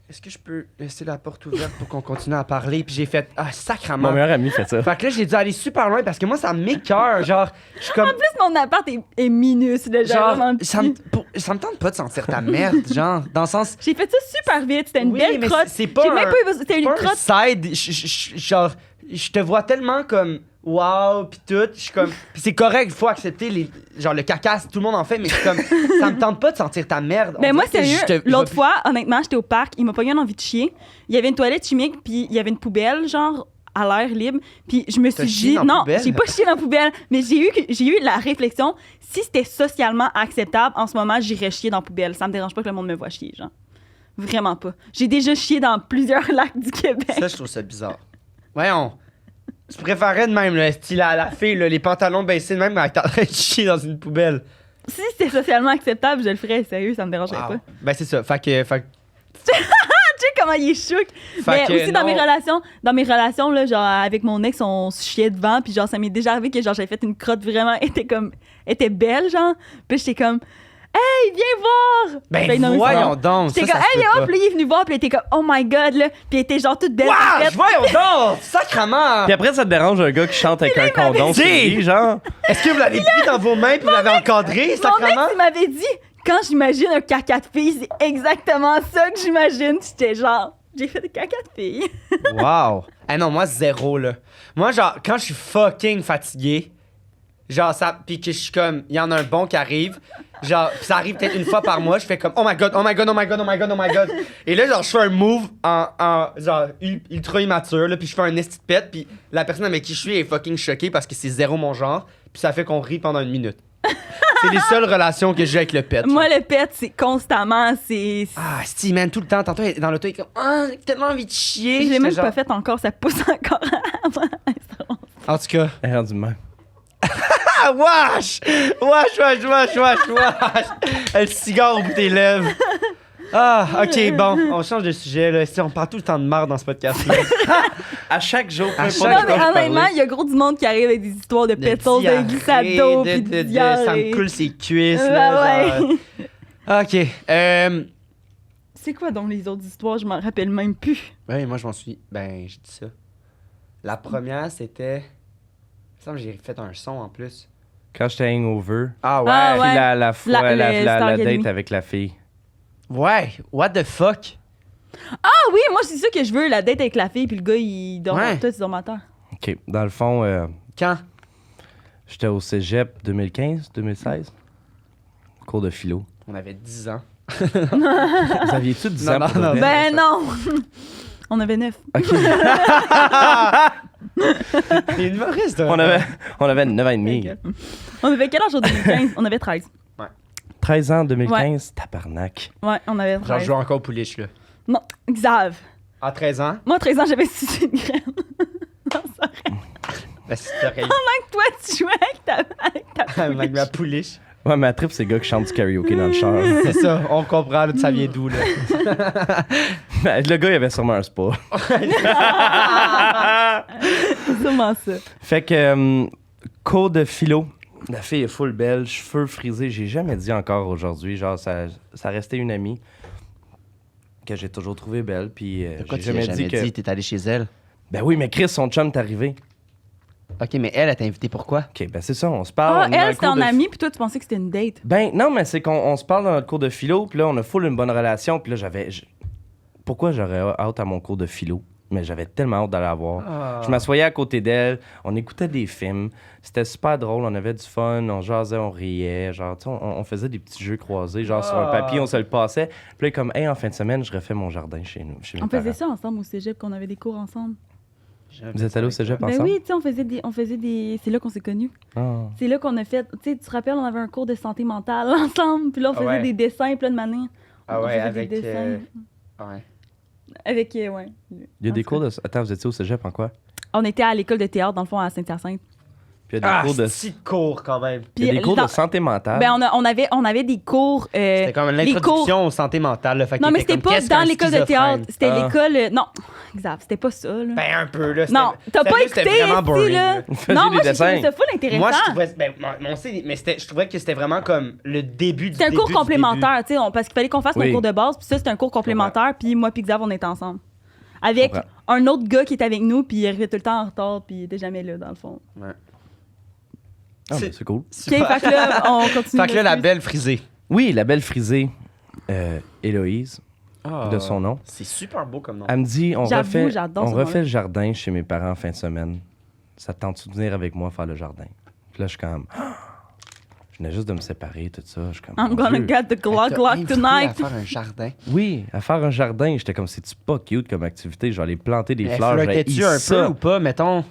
est-ce que je peux laisser la porte ouverte pour qu'on continue à parler? Puis j'ai fait, ah, sacrement. Mon meilleur ami fait ça. Fait que là, j'ai dû aller super loin parce que moi, ça m'écoeure. Genre, je suis comme. En plus, mon appart est minus, là, genre, Genre, vraiment ça petit. me tente pas de sentir ta merde, genre, dans le sens. J'ai fait ça super vite, c'était une Oui, belle mais crotte. c'est pas J'ai un- même pas eu besoin, c'était C'est une pas un crotte. side, genre, je te vois tellement comme wow pis tout, je suis comme pis c'est correct, il faut accepter genre le caca, tout le monde en fait, mais je suis comme ça me tente pas de sentir ta merde. Mais On moi, dirait que sérieux, l'autre fois, honnêtement, j'étais au parc, il m'a pas eu envie de chier. Il y avait une toilette chimique, puis il y avait une poubelle, genre, à l'air libre. Puis je me T'as suis chié dit, dans la non, poubelle? j'ai pas chié dans la poubelle, mais j'ai eu la réflexion, si c'était socialement acceptable, en ce moment, j'irais chier dans la poubelle. Ça me dérange pas que le monde me voit chier, genre. Vraiment pas. J'ai déjà chié dans plusieurs lacs du Québec. Ça, je trouve ça bizarre. Voyons. Je préférerais de même, là, style à la fille, là, les pantalons baissés de même, mais elle est en train de chier dans une poubelle. Si c'était socialement acceptable, je le ferais, sérieux, ça me dérangerait Wow. pas. Ben, c'est ça. Fait que Tu sais comment il est chouk. Mais que aussi dans non. mes relations là, genre avec mon ex, on se chiait devant, puis genre ça m'est déjà arrivé que genre j'avais fait une crotte vraiment était belle genre, puis j'étais comme hey, viens voir. Ben, Fait, non, mais voyons c'est donc. J'étais ça, comme ça se hey, peut viens voir, pas. puis là, il est venu voir, puis il était comme oh my god là, puis il était genre toute belle. parfaite. Wesh, voyons donc! Sacrement! Puis après, ça te dérange un gars qui chante avec un condom sur dit. lui, genre? Est-ce que vous l'avez pris dans vos mains puis vous l'avez encadré, Mon ex, sacrement? il m'avait dit quand j'imagine un caca de fille, c'est exactement ça que j'imagine. J'étais genre j'ai fait des caca de fille. Wow! Ah non, moi, zéro, là. Moi, genre, quand je suis fucking fatigué, genre, ça. Pis que je suis comme, il y en a un bon qui arrive, genre, pis ça arrive peut-être une fois par mois, je fais comme, oh my god, oh my god, oh my god, oh my god, oh my god. Et là, genre, je fais un move genre, ultra immature, là, pis je fais un esti de pète, pis la personne avec qui je suis est fucking choquée parce que c'est zéro mon genre, pis ça fait qu'on rit pendant une minute. C'est les seules relations que j'ai avec le pet. Moi le pet, c'est constamment, c'est Ah, Steve, man, tout le temps. Tantôt, elle est dans l'auto, elle est comme, ah, j'ai tellement envie de chier. je l'ai J'étais même genre- pas fait encore, ça pousse encore. En tout cas. Elle est rendue de même. Ah, wesh! Wesh! Le cigare au bout des lèvres. Ah, ok, bon, on change de sujet, là. Si on parle tout le temps de marde dans ce podcast-là. À chaque jour, peu À importe chaque- de Non, mais quoi vous honnêtement, parlez. il y a gros du monde qui arrive avec des histoires de pétos, de glissade d'eau, puis de Ça diarrhée. me coule ses cuisses, Ouais, là. ouais. Genre. Ok. C'est quoi donc les autres histoires? Je m'en rappelle même plus. Ouais, moi, je m'en suis. Ben, j'ai dit ça. La première, c'était. Il me semble que j'ai fait un son en plus. Quand j'étais hangover, Ah ouais. Ah, puis ouais. la fois, La- la le Star date Academy. avec la fille. Ouais, what the fuck? Ah oui, moi c'est ça que je veux, la date avec la fille, puis le gars il dort Ouais. toi, tu dors à terre. OK. Dans le fond, Quand? j'étais au cégep 2015, 2016. Cours de philo. On avait 10 ans. Vous aviez-tu 10 ans? Non, pour non, de vrai? Ben non! On avait 9. OK. T'es une humoriste, toi. on avait 9 ans et demi. On avait quel âge en 2015? On avait 13. 13 ans en 2015, tabarnak. Ouais, on avait Genre, 13. je joue encore au pouliche, là. Non, Xav. À 13 ans? Moi, à 13 ans, j'avais sucé une graine. Non, ça aurait- Ben, c'est pareil. Toi, tu jouais avec ta Avec ma pouliche. Ouais, mais la trip, c'est le gars qui chante du karaoke dans le char. C'est ça, on comprend, là, ça vient d'où, là. Ben, le gars, il avait sûrement un spa. C'est sûrement ça. Fait que, cours de philo. La fille est full belle, cheveux frisés. J'ai jamais dit encore aujourd'hui. Genre, ça restait une amie que j'ai toujours trouvée belle. Puis Pourquoi j'ai tu l'as jamais dit que. t'es allé chez elle? Ben oui, mais Chris, son chum est arrivé. Ok, mais elle t'a invité pourquoi? OK, ben c'est ça, on se parle. Ah, on est dans elle, le c'était cours en de ami, puis toi, tu pensais que c'était une date. Ben non, mais c'est qu'on se parle dans notre cours de philo, puis là, on a full une bonne relation, puis là, pourquoi j'aurais hâte à mon cours de philo? Mais j'avais tellement hâte d'aller la voir. Ah. Je m'assoyais à côté d'elle, on écoutait des films, c'était super drôle, on avait du fun, on jasait, on riait, genre, tu sais, on faisait des petits jeux croisés, genre sur un papier, on se le passait. Puis là, comme, hey, en fin de semaine, je refais mon jardin chez nous, chez mes On faisait parents. ça ensemble au cégep, qu'on avait des cours ensemble. Vous êtes allés au cégep Ben ensemble? oui, tu sais, on faisait des... C'est là qu'on s'est connus. Ah. C'est là qu'on a fait... Tu sais, tu te rappelles, on avait un cours de santé mentale ensemble, puis là, on faisait ouais. des dessins plein de manières. Ah On ouais, faisait avec... des dessins. Ouais. Avec, ouais. Il y a des cours de... Attends, vous étiez au cégep en quoi? On était à l'école de théâtre, dans le fond, à Saint-Hyacinthe. Puis il y a des Ah, cours de... c'est de cours, quand même. Il y a des cours dans- de santé mentale. Ben, on avait des cours... C'était comme les l'introduction aux santé mentale, là. Fait Non, qu'il mais était c'était comme, pas qu'est-ce dans qu'un l'école de schizophrène? théâtre. C'était Ah. l'école... Non, exact, c'était pas ça, là. Ben, un peu, là. Non, t'as pas sérieux, écouté, C'était vraiment ici, boring, là. là. Vous faisiez Non, des moi, j'ai trouvé dessins. ça full intéressant. Moi, je trouvais... Ben, on sait, mais je trouvais que c'était vraiment comme le début du C'était un début cours du complémentaire, tu sais, parce qu'il fallait qu'on fasse Oui. nos cours de base, puis ça, c'était un cours complémentaire, puis moi puis Xav, on était ensemble. Avec Je comprends. un autre gars qui était avec nous, puis il arrivait tout le temps en retard, puis il était jamais là, dans le fond. début. Ouais. Ah, ben, c'est cool. OK, fait que là, on continue. Fait que là, la belle frisée. Oui, la belle frisée, Héloïse, de son nom. C'est super beau comme nom. Elle me dit, on J'avoue, refait, j'adore on ce refait nom-là. le jardin chez mes parents en fin de semaine. Ça te tente-tu de venir avec moi faire le jardin? Puis là, je suis comme... Je venais juste de me séparer, tout ça. Je suis comme... I'm mon gonna Dieu. get the Glock T'as Glock invité tonight. à faire un jardin. Oui, à faire un jardin. J'étais comme, c'est-tu pas cute comme activité? Je vais aller planter des fleurs. je vais Flirtais-tu un ça. peu ou pas, mettons?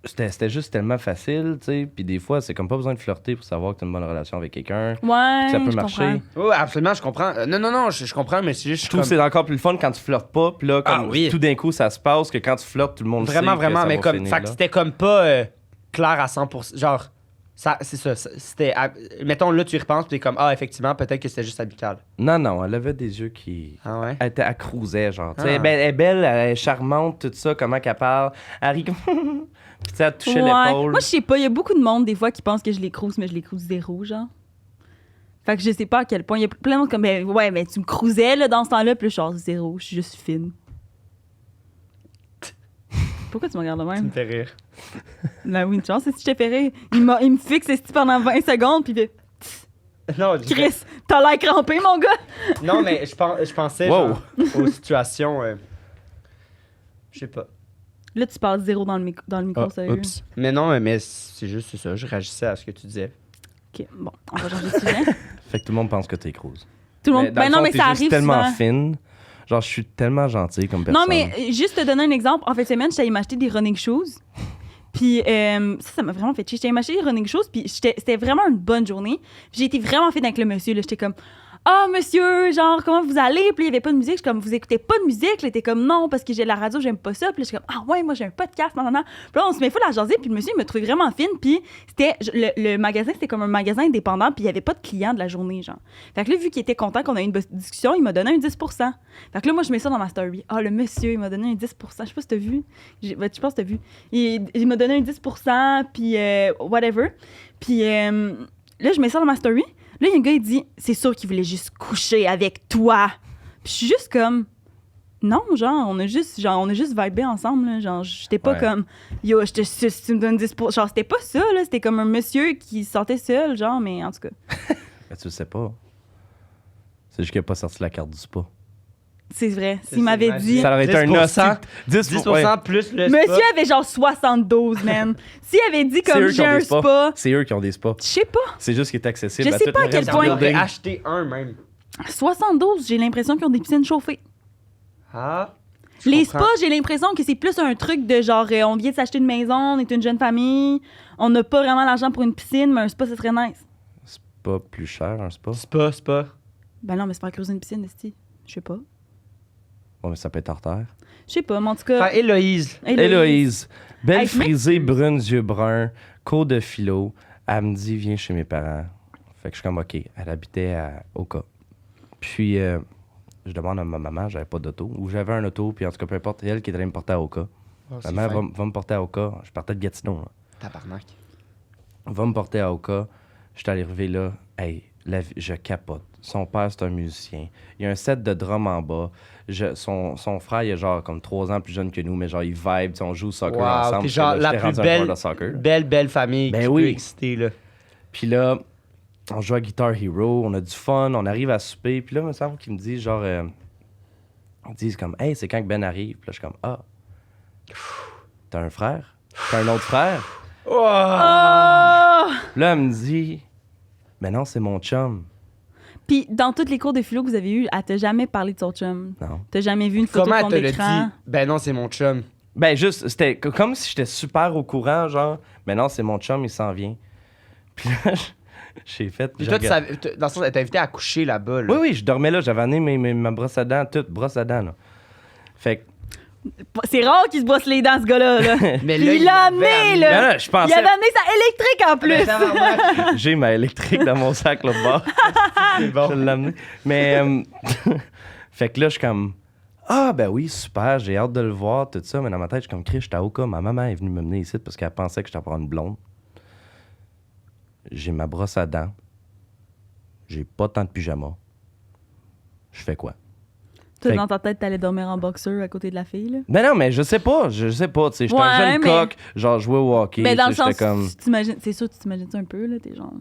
C'était juste tellement facile, tu sais. Puis des fois, c'est comme pas besoin de flirter pour savoir que t'as une bonne relation avec quelqu'un. Ouais, Ça peut je marcher. comprends. Oui, absolument, je comprends. Non, je comprends, mais c'est juste... Je trouve que c'est encore plus le fun quand tu flirtes pas, puis là, comme Ah oui. tout d'un coup, ça se passe, que quand tu flirtes, tout le monde Vraiment, sait vraiment, que ça mais va comme... finir Fait que là. c'était comme pas clair à 100%. Genre, ça, c'est ça. C'était... Mettons, là, tu y repenses, puis t'es comme, ah, effectivement, peut-être que c'était juste amical. Non, non, elle avait des yeux qui... Ah ouais? Elle cruisait, genre. Tu sais, Ah. elle est belle, elle est charmante, tout ça, comment qu'elle parle. Elle rit comme... Puis tu sais, elle touchait l'épaule. Moi, je sais pas, il y a beaucoup de monde, des fois, qui pensent que je les crouse, mais je les crouse zéro, genre. Fait que je sais pas à quel point. Il y a plein de monde comme, ben, ouais, mais tu me crousais, là, dans ce temps-là, puis là, genre, zéro, je suis juste fine. Pourquoi tu me regardes de Ça me même? fait rire. Ben oui, une chance, si je t'ai fait rire. Il me fixe esti, pendant 20 secondes, puis il fait, Non, Chris, t'as l'air crampé, mon gars! non, mais je pensais Wow. genre, aux situations... je sais pas. Là, tu parles zéro dans le micro, sérieux. Oups. Mais non, mais c'est juste c'est ça. Je réagissais à ce que tu disais. OK, bon, on va changer de sujet. Fait que tout le monde pense que t'es cruise. Tout le monde... dans Ben le non, fond, mais t'es ça juste arrive tellement souvent. fine. Genre, je suis tellement gentil comme personne. Non, mais juste te donner un exemple. En fait, semaine, j'étais allée m'acheter des running shoes. Puis ça m'a vraiment fait chier. J'étais allée m'acheter des running shoes, puis c'était vraiment une bonne journée. Puis j'ai été vraiment fine avec le monsieur. Là. J'étais comme, ah, monsieur, genre, comment vous allez? Puis il n'y avait pas de musique. Je suis comme, vous écoutez pas de musique? Il était comme, non, parce que j'ai la radio, j'aime pas ça. Puis là, je suis comme, ah, ouais, moi, j'ai un podcast, nan. Puis là, on se met fou à jaser. Puis le monsieur, il m'a trouvé vraiment fine. Puis c'était, le magasin, c'était comme un magasin indépendant. Puis il n'y avait pas de clients de la journée, genre. Fait que là, vu qu'il était content qu'on a eu une bonne discussion, il m'a donné un 10%. Fait que là, moi, je mets ça dans ma story. Ah, le monsieur, il m'a donné un 10%. Je sais pas si t'as vu. Je pense que t'as vu. Il m'a donné un 10%, puis whatever. Puis là, je mets ça dans ma story. Là, il y a un gars, il dit, c'est sûr qu'il voulait juste coucher avec toi. Puis je suis juste comme, non, genre, on a juste vibé ensemble, là. Genre, j'étais pas Ouais. comme, yo, je te suce, tu me donnes 10%. Genre, c'était pas ça, là. C'était comme un monsieur qui sortait seul, genre, mais en tout cas. Ben, tu le sais pas. C'est juste qu'il a pas sorti la carte du spa. C'est vrai. C'est S'il m'avait nice. dit... Ça aurait été un 10%. innocent. 10% ouais. plus le Monsieur spa. avait genre 72, man. S'il avait dit C'est comme eux qui j'ai ont un des spas. spa, C'est eux qui ont des spas. je sais pas. C'est juste qu'il est accessible Je à sais tout pas le à quel reste point- du J'en aurais building. acheté un même. 72, j'ai l'impression qu'ils ont des piscines chauffées. Ah. je Les comprends. spas, j'ai l'impression que c'est plus un truc de genre, on vient de s'acheter une maison, on est une jeune famille, on n'a pas vraiment l'argent pour une piscine, mais un spa, ça serait nice. C'est pas plus cher, un spa. Spa. Ben non, mais c'est pas creuser une piscine, esti. Je sais pas. Bon, mais ça peut être en terre. Je sais pas, mais en tout cas. Enfin, Héloïse. Héloïse, belle Hey, frisée, brune, yeux bruns, côte de philo. Elle me dit, viens chez mes parents. Fait que je suis comme, OK. Elle habitait à Oka. Puis, je demande à ma maman, j'avais pas d'auto. Ou j'avais un auto, puis en tout cas, peu importe, elle qui est allée me porter à Oka. Oh, c'est Maman fin. va me porter à Oka. Je partais de Gatineau. Là. Tabarnak. Va me porter à Oka. Je suis arrivé là. Hey, je capote. Son père, c'est un musicien. Il y a un set de drum en bas. Son frère, il est genre comme 3 ans plus jeune que nous, mais genre, il vibe. On joue au soccer Wow, ensemble. t'es parce que genre là, la j'étais plus rendu un belle, joueur de soccer. belle famille Ben qui oui. peut exister, là. Puis là, on joue à Guitar Hero, on a du fun, on arrive à souper. Puis là, il me semble qu'ils me disent genre... ils disent comme, hey, c'est quand que Ben arrive? Puis là, je suis comme, ah, t'as un frère? T'as un autre frère? Oh! Oh! Là, elle me dit, ben non, c'est mon chum. Puis dans toutes les cours de philo que vous avez eues, elle t'a jamais parlé de son chum. Non. T'as jamais vu une photo Comment de elle fond te l'a d'écran. dit? Ben non, c'est mon chum. Ben juste, c'était comme si j'étais super au courant, genre, mais non, c'est mon chum, il s'en vient. Puis là, j'ai fait... Puis j'ai toi, tu regardé- savais, dans le sens, elle t'a invité à coucher là-bas, là. Oui, oui, je dormais là, j'avais amené ma brosse à dents, toute brosse à dents, là. Fait que... C'est rare qu'il se brosse les dents, ce gars-là. Là. Mais Puis là, il l'a amené, là. Non, non, je Il pensais... avait amené sa électrique en plus. Tabarnak. J'ai ma électrique dans mon sac, là bas. C'est Je bon. l'ai amené. Mais, fait que là, je suis comme, ah, ben oui, super, j'ai hâte de le voir, tout ça. Mais dans ma tête, je suis comme, Chris, j'étais à Oka. Ma maman est venue me mener ici parce qu'elle pensait que j'étais pour une blonde. J'ai ma brosse à dents. J'ai pas tant de pyjama. Je fais quoi? Toi, Fait- dans ta tête, t'allais dormir en boxeur à côté de la fille, là. Ben non, mais je sais pas, tu sais. J'étais Ouais, un jeune mais- coq, genre, jouais au hockey. Mais dans le tu sais, sens, j'étais comme... tu t'imagines, c'est sûr, tu t'imagines ça un peu, là, t'es genre.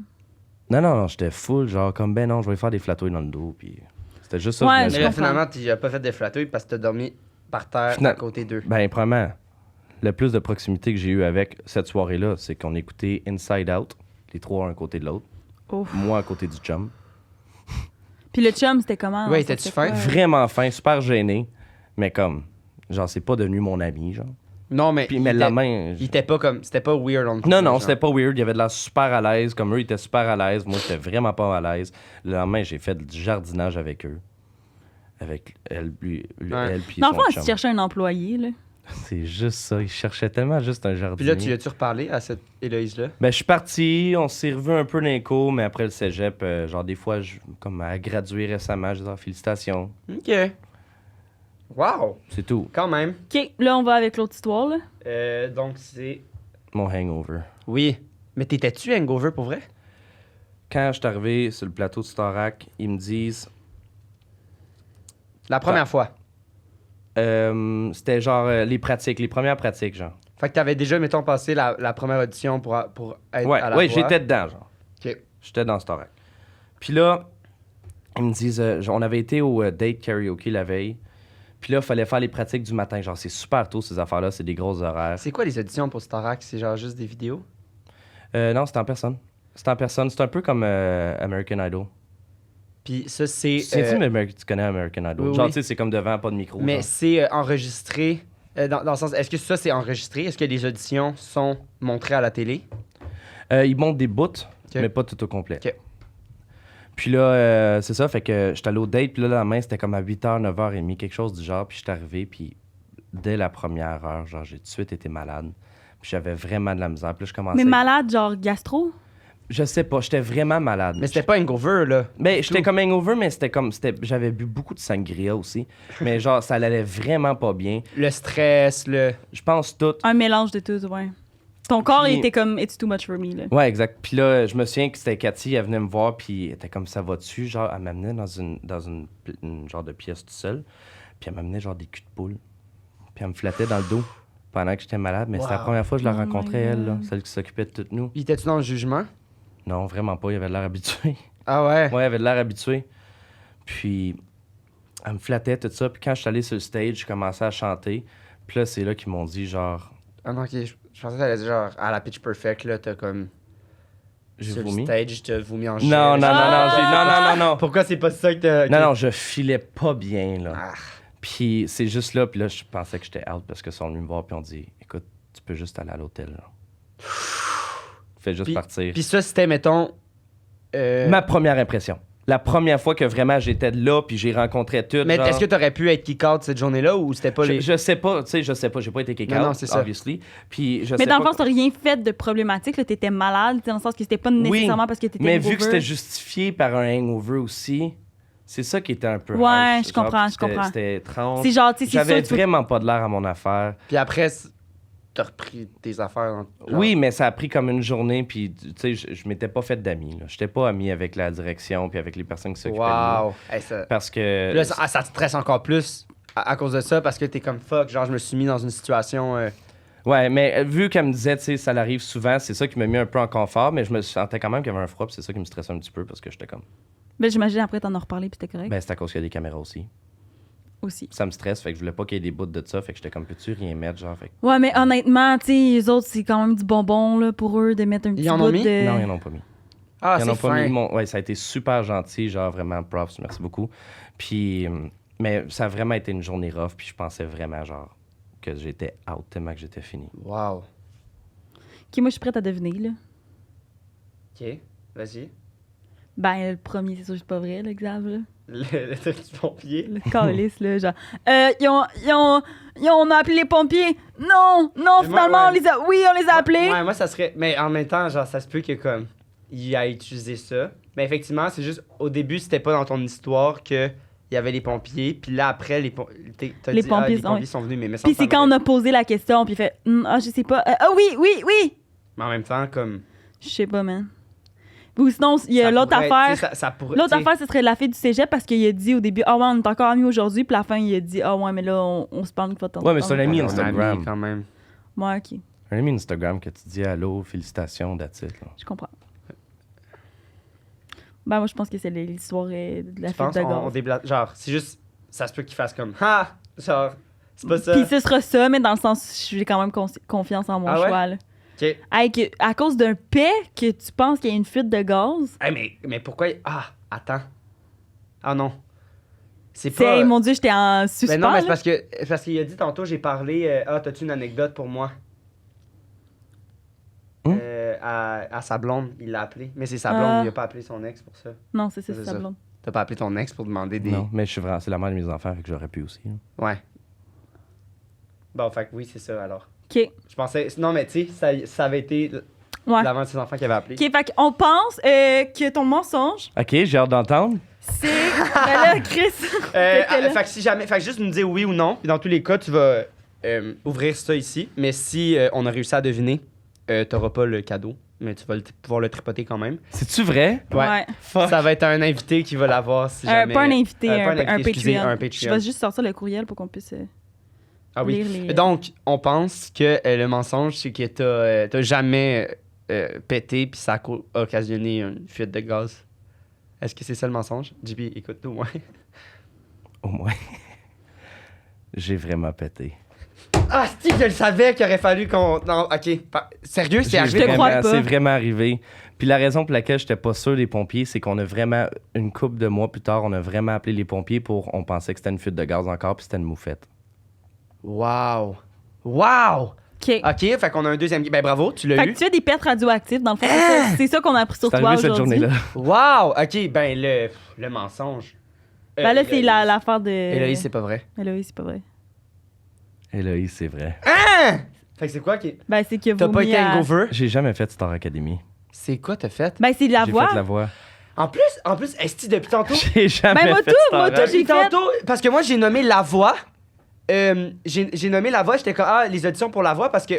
Non, j'étais full, genre, comme, ben non, je vais faire des flatouilles dans le dos, puis c'était juste ça. Ouais, je Mais me je là, comprends. finalement, tu n'as pas fait de flatouille parce que t'as dormi par terre à côté d'eux. Ben, premièrement, le plus de proximité que j'ai eu avec cette soirée-là, c'est qu'on écoutait Inside Out, les trois un côté de l'autre, Ouf. moi à côté du chum. Puis le chum, c'était comment? Ouais, Ça, était-tu c'était fin? quoi? Vraiment fin, super gêné, mais comme, genre, c'est pas devenu mon ami, genre. Non, mais. Puis, mais la main. Il était pas comme. C'était pas weird on Non, c'était pas weird. Il avait de l'air super à l'aise. Comme eux, ils étaient super à l'aise. Moi, j'étais vraiment pas à l'aise. Le lendemain, j'ai fait du jardinage avec eux. Avec elle, elle puis Dans le son fond, chum. tu cherchais un employé, là. C'est juste ça. Ils cherchaient tellement juste un Puis jardinier. là, tu as-tu reparlé à cette Héloïse-là? Ben, je suis parti, on s'est revu un peu dans les cours, mais après le cégep, genre des fois, comme à graduer récemment, je dis félicitations, Ok. Wow! c'est tout. Quand même. OK, là, on va avec l'autre histoire, là. Donc, c'est. Mon hangover. Oui. Mais t'étais-tu hangover pour vrai? Quand je suis arrivé sur le plateau de Starac, ils me disent, La première fois. c'était genre les premières pratiques, genre. Fait que t'avais déjà, mettons, passé la première audition pour être Ouais, à la ouais, voix. j'étais dedans, genre. Ok. J'étais dans Starac. Puis là, ils me disent, on avait été au date karaoke la veille. Puis là, il fallait faire les pratiques du matin. Genre, c'est super tôt, ces affaires-là. C'est des grosses horaires. C'est quoi les auditions pour Starac? C'est genre juste des vidéos? Non, c'est en personne. C'est en personne. C'est un peu comme American Idol. Puis ça, c'est. Tu connais American Idol. oui, Genre, oui. tu sais, c'est comme devant, pas de micro. Mais genre. c'est enregistré. Dans le sens, est-ce que ça, c'est enregistré? Est-ce que les auditions sont montrées à la télé? Ils montent des bouts, mais pas tout au complet. Ok. Puis là, c'est ça, fait que j'étais allé au date, puis là, la main, c'était comme à 8h, 9h30, quelque chose du genre, puis j'étais arrivé, puis dès la première heure, genre, j'ai tout de suite été malade. Puis j'avais vraiment de la misère. Puis là, je commençais... Mais malade, genre gastro? Je sais pas, j'étais vraiment malade. Mais c'était pas hangover, là. Ben, j'étais comme hangover, mais j'avais bu beaucoup de sangria aussi. Mais genre, ça allait vraiment pas bien. Le stress, le. Je pense tout. Un mélange de tout, ouais. Ton corps, Puis- il était comme « it's too much for me », là. Ouais, exact. Puis là, je me souviens que c'était Cathy, elle venait me voir, puis elle était comme ça va-tu, genre, elle m'amenait dans une genre de pièce tout seul, puis elle m'amenait genre des culs de poule, puis elle me flattait dans le dos pendant que j'étais malade, mais c'était la Wow. première fois que je la Oh my rencontrais, elle, là, God. celle qui s'occupait de toutes nous. Il était-tu dans le jugement? Non, vraiment pas, il avait de l'air habitué. Ah ouais? Ouais, il avait de l'air habitué. Puis, Elle me flattait, tout ça. Puis quand je suis allé sur le stage, je commençais à chanter. Puis là, c'est là qu'ils m'ont dit, genre... Ah non, ok, je pensais que t'allais dire genre à la Pitch Perfect, là, t'as comme. J'ai sur vomi. le stage, t'as vomi en Non, chaise. non, non, non. Pourquoi c'est pas ça que t'as. Non, non, je filais pas bien, là. Ah. Puis c'est juste là, puis là, je pensais que j'étais out parce qu'ils sont venus me voir, puis on dit, écoute, tu peux juste aller à l'hôtel, là. Fais juste partir. Puis ça, c'était, mettons. Ma première impression. La première fois que vraiment j'étais là, puis j'ai rencontré tout. Mais genre... est-ce que t'aurais pu être kick-out cette journée-là ou c'était pas les. Je sais pas, tu sais, je sais pas. J'ai pas été kick-out, Non, c'est ça. obviously. Puis je Mais sais dans le pas... fond, t'as rien fait de problématique. Là, t'étais malade, dans le sens que c'était pas nécessairement parce que t'étais mais hangover. vu que c'était justifié par un hangover aussi, c'est ça qui était un peu Ouais, harsh. je comprends, Genre, je comprends. C'était étrange. C'est genre, tu sais, c'est J'avais sûr que tu- vraiment pas de l'air à mon affaire. Puis après, t'as repris tes affaires. Genre... Oui, mais ça a pris comme une journée, puis tu sais, je m'étais pas fait d'amis. J'étais pas ami avec la direction, puis avec les personnes qui s'occupaient de nous. Wow. Hey, ça... Parce que... Là, ça te stresse encore plus à cause de ça parce que t'es comme fuck. Genre, je me suis mis dans une situation. Ouais, mais vu qu'elle me disait, tu sais, ça l'arrive souvent, c'est ça qui m'a mis un peu en confort, mais je me sentais quand même qu'il y avait un froid, puis c'est ça qui me stressait un petit peu, parce que j'étais comme... Ben, j'imagine après t'en as reparlé puis c'était correct Ben, c'est à cause qu'il y a des caméras aussi. aussi. Ça me stresse, fait que je voulais pas qu'il y ait des bouts de ça, fait que j'étais comme, peux-tu rien mettre, genre, fait que... Ouais, mais honnêtement, tu sais, les autres, c'est quand même du bonbon là, pour eux de mettre un petit en bout ont mis? de... Non, ils en ont pas mis. Ah, Ils en c'est ont pas fin. mis. Ouais, ça a été super gentil, genre vraiment props, merci beaucoup. Puis, mais ça a vraiment été une journée rough, puis je pensais vraiment, genre, que j'étais out tellement que j'étais fini. Wow. Ok, moi, je suis prête à deviner, là. Ok, vas-y. Ben, le premier, c'est sûr que c'est pas vrai, là, Xav, là. Le truc du pompier. Le calice, là, genre. On a appelé les pompiers. Non, non, Mais finalement, moi, on les a... Oui, on les a appelés. Ouais, moi, ça serait. Mais en même temps, genre, ça se peut que, comme, il a utilisé ça. Mais effectivement, c'est juste, au début, c'était pas dans ton histoire que il y avait les pompiers. Puis là, après, les pompiers Les pompiers sont venus. Mais Puis c'est quand on a posé la question, puis il fait ah, je sais pas. Ah oui, oui, oui. Mais en même temps, comme. Je sais pas, man. Ou sinon, il y a ça l'autre pourrait- affaire. tu sais, ça pourrait- L'autre tu sais, affaire, ce serait la fille du cégep parce qu'il a dit au début, ah ouais, on est encore amis aujourd'hui. Puis la fin, il a dit, ah ouais, mais là, on se parle une fois de temps. Ouais, mais c'est un ami on est Instagram. amis quand même. Ouais, ok. Un ami Instagram que tu dis allô, félicitations, that's it, là. Je comprends. Ben, moi, je pense que c'est l'histoire de la Je fille pense de qu'on gaz. déblatère. Genre, c'est juste. Ça se peut qu'il fasse comme. Ha! Genre, c'est pas ça. Puis ce sera ça, mais dans le sens, j'ai quand même confiance en mon Ah ouais? choix, là. Ok. Hey, à cause d'un paix que tu penses qu'il y a une fuite de gaz, Hey, mais pourquoi. Ah, attends. Ah non. C'est c'est, pas. hey, mon Dieu, j'étais en suspens. Mais non, mais c'est là. parce qu'il a dit tantôt, j'ai parlé. Ah, t'as-tu une anecdote pour moi? À sa blonde, il l'a appelé. Mais c'est sa blonde, il a pas appelé son ex pour ça. Non, c'est ça, C'est c'est sa ça. blonde. T'as pas appelé ton ex pour demander des. Non, mais je suis vraiment, c'est la mère de mes enfants, fait que j'aurais pu aussi, là. Ouais. Bon, fait que oui, c'est ça alors. OK. Je pensais. Non, mais tu sais, ça avait été Ouais. l'avant de ses enfants qui avait appelé. OK, fait qu'on pense que ton mensonge, OK, j'ai hâte d'entendre. c'est... ben là, Chris... t'étais là. Fait que si jamais. Fait que juste nous dire oui ou non. Puis dans tous les cas, tu vas ouvrir ça ici. Mais si on a réussi à deviner, t'auras pas le cadeau. Mais tu vas pouvoir le tripoter quand même. C'est-tu vrai? Ouais. Fuck. Ça va être un invité qui va l'avoir si jamais. Pas un invité, pas un excusez, Patreon. un Je Patreon. vais juste sortir le courriel pour qu'on puisse Ah oui. lire les... Donc, on pense que le mensonge, c'est que t'as jamais pété puis ça a occasionné une fuite de gaz. Est-ce que c'est ça le mensonge? JP, écoute, au moins. Au moins. J'ai vraiment pété. Ah, si, je le savais qu'il aurait fallu qu'on. Non, ok. Sérieux, c'est J'ai arrivé? te crois pas. C'est vraiment arrivé. Puis la raison pour laquelle j'étais pas sûr des pompiers, c'est qu'on a vraiment, une couple de mois plus tard, on a vraiment appelé les pompiers on pensait que c'était une fuite de gaz encore, puis c'était une moufette. Wow. Wow! OK. Ok, fait qu'on a un deuxième. Ben bravo, tu l'as Fait eu. que tu as des pertes radioactives, dans le fond. C'est ça qu'on a appris sur C'est toi arrivé cette aujourd'hui. journée-là. Wow! Ok, ben le mensonge. Ben là, c'est Héloïse. l'affaire de... Héloïse, c'est pas vrai. Héloïse, c'est pas vrai. Héloïse, c'est vrai. Hein? Fait que c'est quoi qui. Ben, c'est que T'as pas été hangover? J'ai jamais fait Star Academy. C'est quoi t'as fait? Ben, c'est de la J'ai voix. fait la voix. En plus, est-ce depuis tantôt? J'ai jamais Ben, moi fait tout, Star moi tout, Academy. j'ai fait. Tantôt, parce que moi, j'ai nommé la voix. J'ai nommé la voix, j'étais comme les auditions pour la voix parce que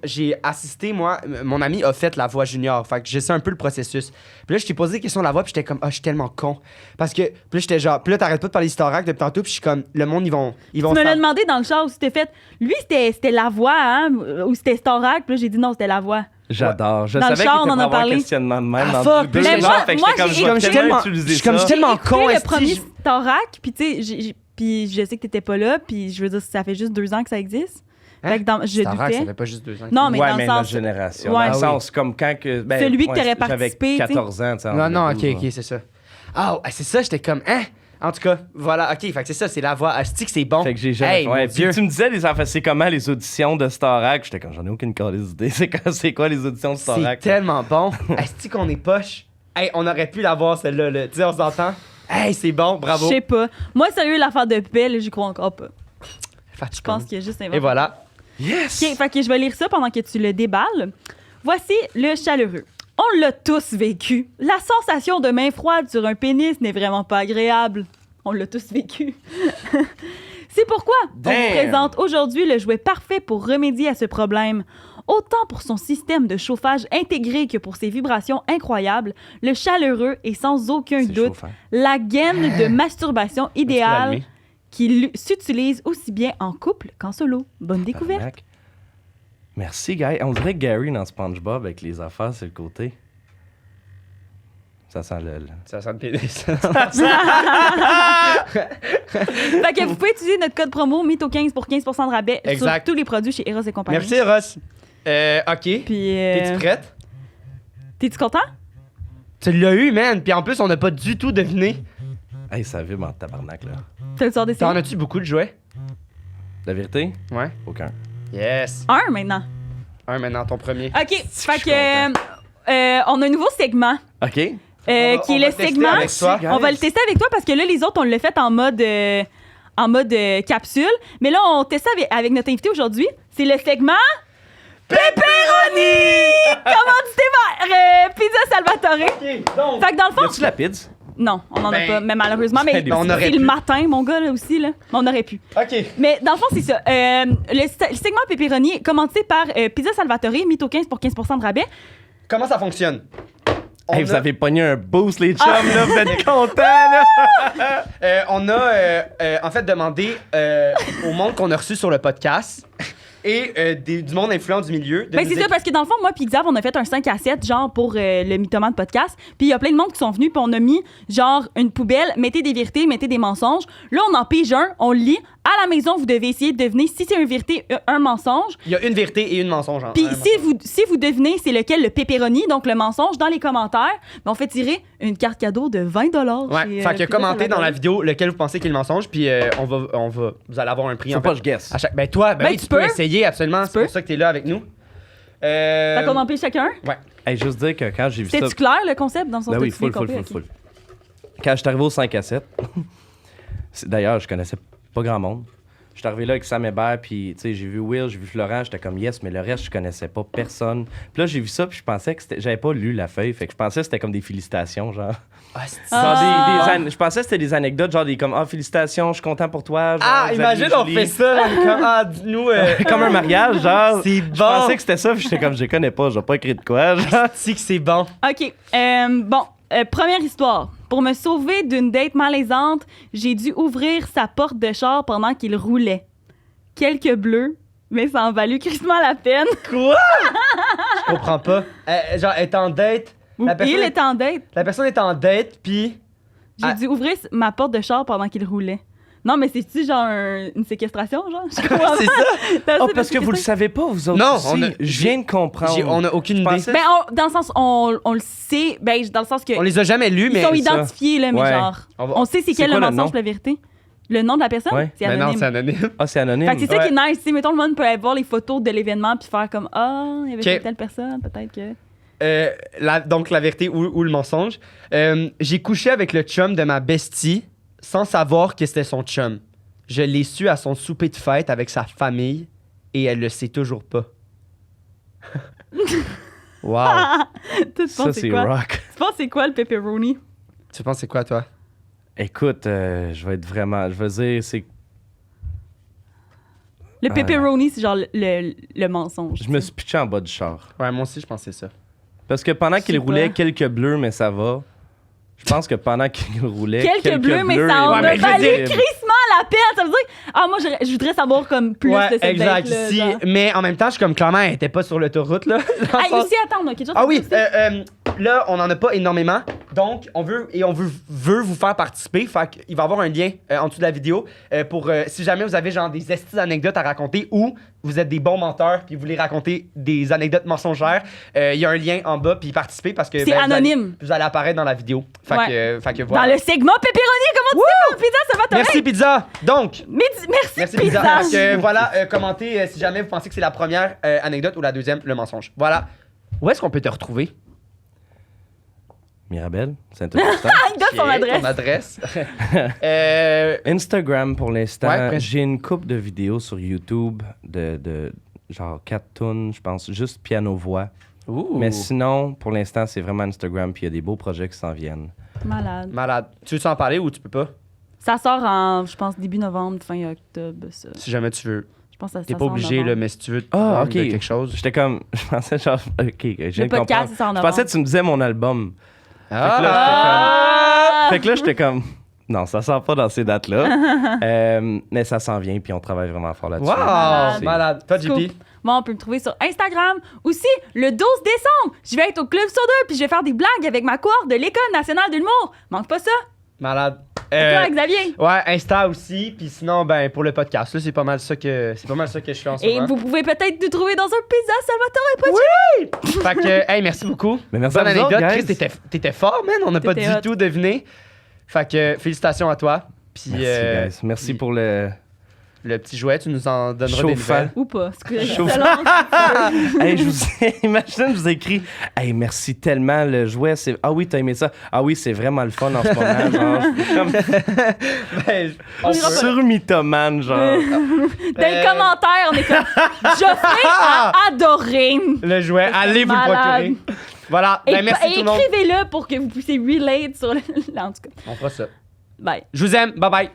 j'ai assisté, moi, mon ami a fait la voix junior, fait que je sais un peu le processus. Puis là, je t'ai posé des questions de la voix, puis j'étais comme je suis tellement con. Parce que, puis là, j'étais genre, puis là, t'arrêtes pas de parler d'Historac depuis tantôt, puis je suis comme, le monde, ils vont Tu me se l'as faire- demandé dans le chat où c'était fait. Lui, c'était la voix, hein, ou c'était Starac. Puis là, j'ai dit non, c'était la voix. J'adore. Je Dans le savais char, qu'il on était en a pour avoir un parlé. questionnement de même Ah, dans fuck, deux mais genres, moi- fait que moi, j'étais comme, j'ai je vais écouté tellement tellement- utiliser je suis comme, ça. je suis tellement Écoutez con, le esti, premier je- Starac, puis tu sais, puis je sais que t'étais pas là, puis je veux dire, ça fait juste 2 ans que ça existe. Fait que je Starac, ça doutais. fait pas juste 2 ans. Non, mais ouais, dans mais le sens... notre génération. Ouais. Dans le Ah sens, comme quand que... Ben, Celui que t'aurais j'avais participé, 14 ans, tu sais. Non, non, 12, ok, c'est ça. Ah, c'est ça, j'étais comme, hein? En tout cas, voilà, ok, fait que c'est ça, c'est la voix. Asti que c'est bon. Fait que j'ai jamais... Hey, ouais, mon puis Dieu. tu me disais, c'est comment les auditions de Starac? J'étais comme, j'en ai aucune calice d'idée. C'est quoi les auditions de C'est Starac? tellement bon. Asti qu'on est poche. Hey, on aurait pu l'avoir, celle-là, là. Tu sais, on s'entend? Hey, c'est bon, Je bravo. sais pas. Moi, sérieux, l'affaire de paix, là, j'y crois encore pas. Je pense qu'il y a juste Et voilà. Yes! OK, fait que je vais lire ça pendant que tu le déballes. Voici le chaleureux. On l'a tous vécu. La sensation de main froide sur un pénis n'est vraiment pas agréable. On l'a tous vécu. C'est pourquoi on vous Damn. présente aujourd'hui le jouet parfait pour remédier à ce problème. Autant pour son système de chauffage intégré que pour ses vibrations incroyables, le chaleureux est sans aucun C'est doute chauffant. la gaine de masturbation idéale allumé? qui s'utilise aussi bien en couple qu'en solo. Bonne découverte. Tabarnak. Merci, Guy. On dirait Gary dans SpongeBob avec les affaires sur le côté. Ça sent le... Ça sent le pénis. Fait que vous pouvez utiliser notre code promo MYTHO15 pour 15% de rabais Exact. sur tous les produits chez Eros et compagnie. Merci, Ross. OK. Puis, T'es-tu prête? T'es-tu content? Tu l'as eu, man. Puis en plus, on n'a pas du tout deviné. Hey, ça vibre en tabarnak, là. T'as le sort T'en d'essayer? as-tu beaucoup de jouets? La vérité? Ouais. Aucun. Yes. Un maintenant. Un maintenant, ton premier. OK. Fait suis que on a un nouveau segment OK. qui On est va le tester segment. avec toi. On va le tester avec toi parce que là, les autres, on l'a fait en mode capsule. Mais là, on teste ça avec notre invité aujourd'hui. C'est le segment Pepperoni! Commandité par Pizza Salvatore. OK, donc. Fait que dans le Y fond, a-tu la pizza? non, on en a Ben, pas, mais malheureusement. Mais ben, on aurait c'est pu. le matin, mon gars, là aussi, là. Mais on aurait pu. OK. Mais dans le fond, c'est ça. Le segment Pepperoni est commenté par Pizza Salvatore, MYTHO15 pour 15% de rabais. Comment ça fonctionne? Hey, vous avez pogné un boost, les chums, là. Vous êtes contents, là. On a en fait demandé au monde qu'on a reçu sur le podcast et du monde influent du milieu. de Ben, nous c'est ça, écrire- parce que dans le fond, moi puis Xav, on a fait un 5 à 7, genre, pour le Mythoman podcast. Puis il y a plein de monde qui sont venus, puis on a mis, genre, une poubelle, mettez des vérités, mettez des mensonges. Là, on en pige un, on le lit. À la maison, vous devez essayer de deviner si c'est une vérité, un mensonge. Il y a une vérité et une mensonge. Puis si vous devinez c'est lequel le pepperoni, donc le mensonge, dans les commentaires, ben, on fait tirer une carte cadeau de 20 $. Ouais, fait que commentez dans la vidéo lequel vous pensez qui est le mensonge, puis vous allez avoir un prix. Faut en pas fait. que je guesse. À chaque, ben toi, Ben, oui, tu tu peux peux. essayer absolument. C'est peux. pour ça que t'es là avec nous. Fait qu'on en pige chacun. Hey, juste dire que quand j'ai vu ça... C'était-tu clair, le concept, dans le sens Ben que oui, tu l'as full. compris, ok. Quand je suis arrivé au 5 à 7, d'ailleurs, je connaissais pas grand monde. Je suis arrivé là avec Sam Hébert, puis tu sais, j'ai vu Will, j'ai vu Florent, j'étais comme yes, mais le reste, je connaissais pas personne. Puis là, j'ai vu ça, puis je pensais que c'était. J'avais pas lu la feuille, fait que je pensais que c'était comme des félicitations, genre. Ah, c'est- Genre je pensais que c'était des anecdotes, genre des comme félicitations, je suis content pour toi. Genre, Ah, Xavier, imagine, on Julie. fait ça. on est comme, dis-nous. Comme un mariage, genre. C'est Je bon. pensais que c'était ça, puis j'étais comme, je les connais pas, j'ai pas écrit de quoi, genre. Si que c'est bon. OK. Première histoire. Pour me sauver d'une date malaisante, j'ai dû ouvrir sa porte de char pendant qu'il roulait. Quelques bleus, mais ça en valut crissement la peine. Quoi? Je comprends pas. Genre, elle est en date. La personne Il est- est en date. La personne est en date, puis. J'ai Ah. dû ouvrir ma porte de char pendant qu'il roulait. Non, mais c'est-tu genre une séquestration, genre? Je comprends C'est pas. Oh, parce que vous le savez pas, vous autres. Non, aussi. on a- Je viens de comprendre. On a aucune Je idée. pensais- Ben, dans le sens, on le sait, ben, dans le sens que On les a jamais lus, ils mais. sont ça. identifiés, là, mais Ouais. genre, On va- on sait c'est C'est quel quoi le le mensonge, nom? la vérité. Le nom de la personne, Ouais. c'est Mais non, anonyme. c'est anonyme. Ah, c'est anonyme. Fait que c'est ça Ouais. qui est nice, tu sais, mettons, le monde peut aller voir les photos de l'événement puis faire comme, ah, il y avait Ok. telle personne, peut-être que... Donc, la vérité ou le mensonge. J'ai couché avec le chum de ma bestie sans savoir que c'était son chum. Je l'ai su à son souper de fête avec sa famille et elle le sait toujours pas. Wow. Tu Ça, penses c'est c'est quoi? rock. Tu penses c'est quoi le pepperoni? Tu penses c'est quoi, toi? Écoute, je vais être vraiment. Je veux dire, c'est. Le Ah. pepperoni, c'est genre le mensonge. Je me suis pitché en bas du char. Ouais, moi aussi, je pensais ça. Parce que pendant qu'il sais roulait, pas. quelques bleus, mais ça va. Je pense que pendant qu'il roulait. Quelques bleus, mais ça en Ouais, a mais je veux valu dire- crissement la peine. Ça veut dire que, ah, moi, je voudrais savoir comme plus ouais, de cette exact. date-là, Si- genre. mais en même temps, je suis comme clairement, elle était pas sur l'autoroute, là. Dans le Ah, sens- aussi, attends, on a quelque chose Ah à oui, dire aussi. là, on en a pas énormément. Donc, on veut vous faire participer. Fait qu'il va y avoir un lien en dessous de la vidéo pour si jamais vous avez genre des estis d'anecdotes à raconter ou vous êtes des bons menteurs puis vous voulez raconter des anecdotes mensongères, il y a un lien en bas puis participez parce que C'est anonyme. Vous allez apparaître dans la vidéo. Fait que voilà. Dans le segment pepperoni, comment tu dis pizza, ça va te Merci Pizza. Donc, Merci Pizza. pizza. Fait que, voilà, commentez si jamais vous pensez que c'est la première anecdote ou la deuxième, le mensonge. Voilà. Où est-ce qu'on peut te retrouver? Mirabelle, Saint-Augustin. Il donne son Ok, adresse. Ton adresse. Instagram pour l'instant. Ouais, presque. J'ai une couple de vidéos sur YouTube de genre 4 tunes, je pense, juste piano-voix. Ouh. Mais sinon, pour l'instant, c'est vraiment Instagram, puis il y a des beaux projets qui s'en viennent. Malade. Malade. Tu veux en parler ou tu peux pas? Ça sort en, je pense, début novembre, fin octobre, ça. Si jamais tu veux. Je pense que ça T'es pas sort en obligé, novembre. là, mais si tu veux te Ah, vendre ok. de quelque chose. J'étais comme, je pensais genre, ok, je viens Le de comprendre. podcast, c'est en Je novembre. pensais que tu me disais mon album. Ah! Fait que là, j'étais comme, non, ça sort pas dans ces dates-là. Mais ça s'en vient, puis on travaille vraiment fort là-dessus. Wow! C'est- Malade. Toi, Scoop. JP? Moi, on peut me trouver sur Instagram. Aussi, le 12 décembre, je vais être au Club Soda puis je vais faire des blagues avec ma cohorte de l'École nationale de l'humour. Manque pas ça. Malade. Toi, Xavier. Ouais, Insta aussi. Puis sinon, ben, pour le podcast, là, c'est pas mal ça que je fais en ce Et moment. vous pouvez peut-être nous trouver dans un pizza Salvatore Pochetti. Fait que, hey, merci beaucoup. Mais merci Bonne à vous anecdote. autres, Chris, guys. t'étais fort, man. On n'a pas T'étais du hot. tout deviné. Fait que, félicitations à toi. Puis, Merci, guys. Merci pour le. le petit jouet, tu nous en donneras des Chauffant. nouvelles. Ou pas. Chauffant. Hey, imagine, je vous ai écrit. Hey, merci tellement, le jouet. Ah oui, t'as aimé ça. Ah oui, c'est vraiment le fun en ce moment. Genre, je suis comme Ben, on peut. sur mythomane, genre. Dans les commentaires, on est comme Geoffrey a adoré. Le jouet, allez vous le malade. procurer. Voilà, Et, ben, merci et tout le monde. écrivez-le pour que vous puissiez relate sur le. En tout cas, On fera ça. bye. Je vous aime, bye bye.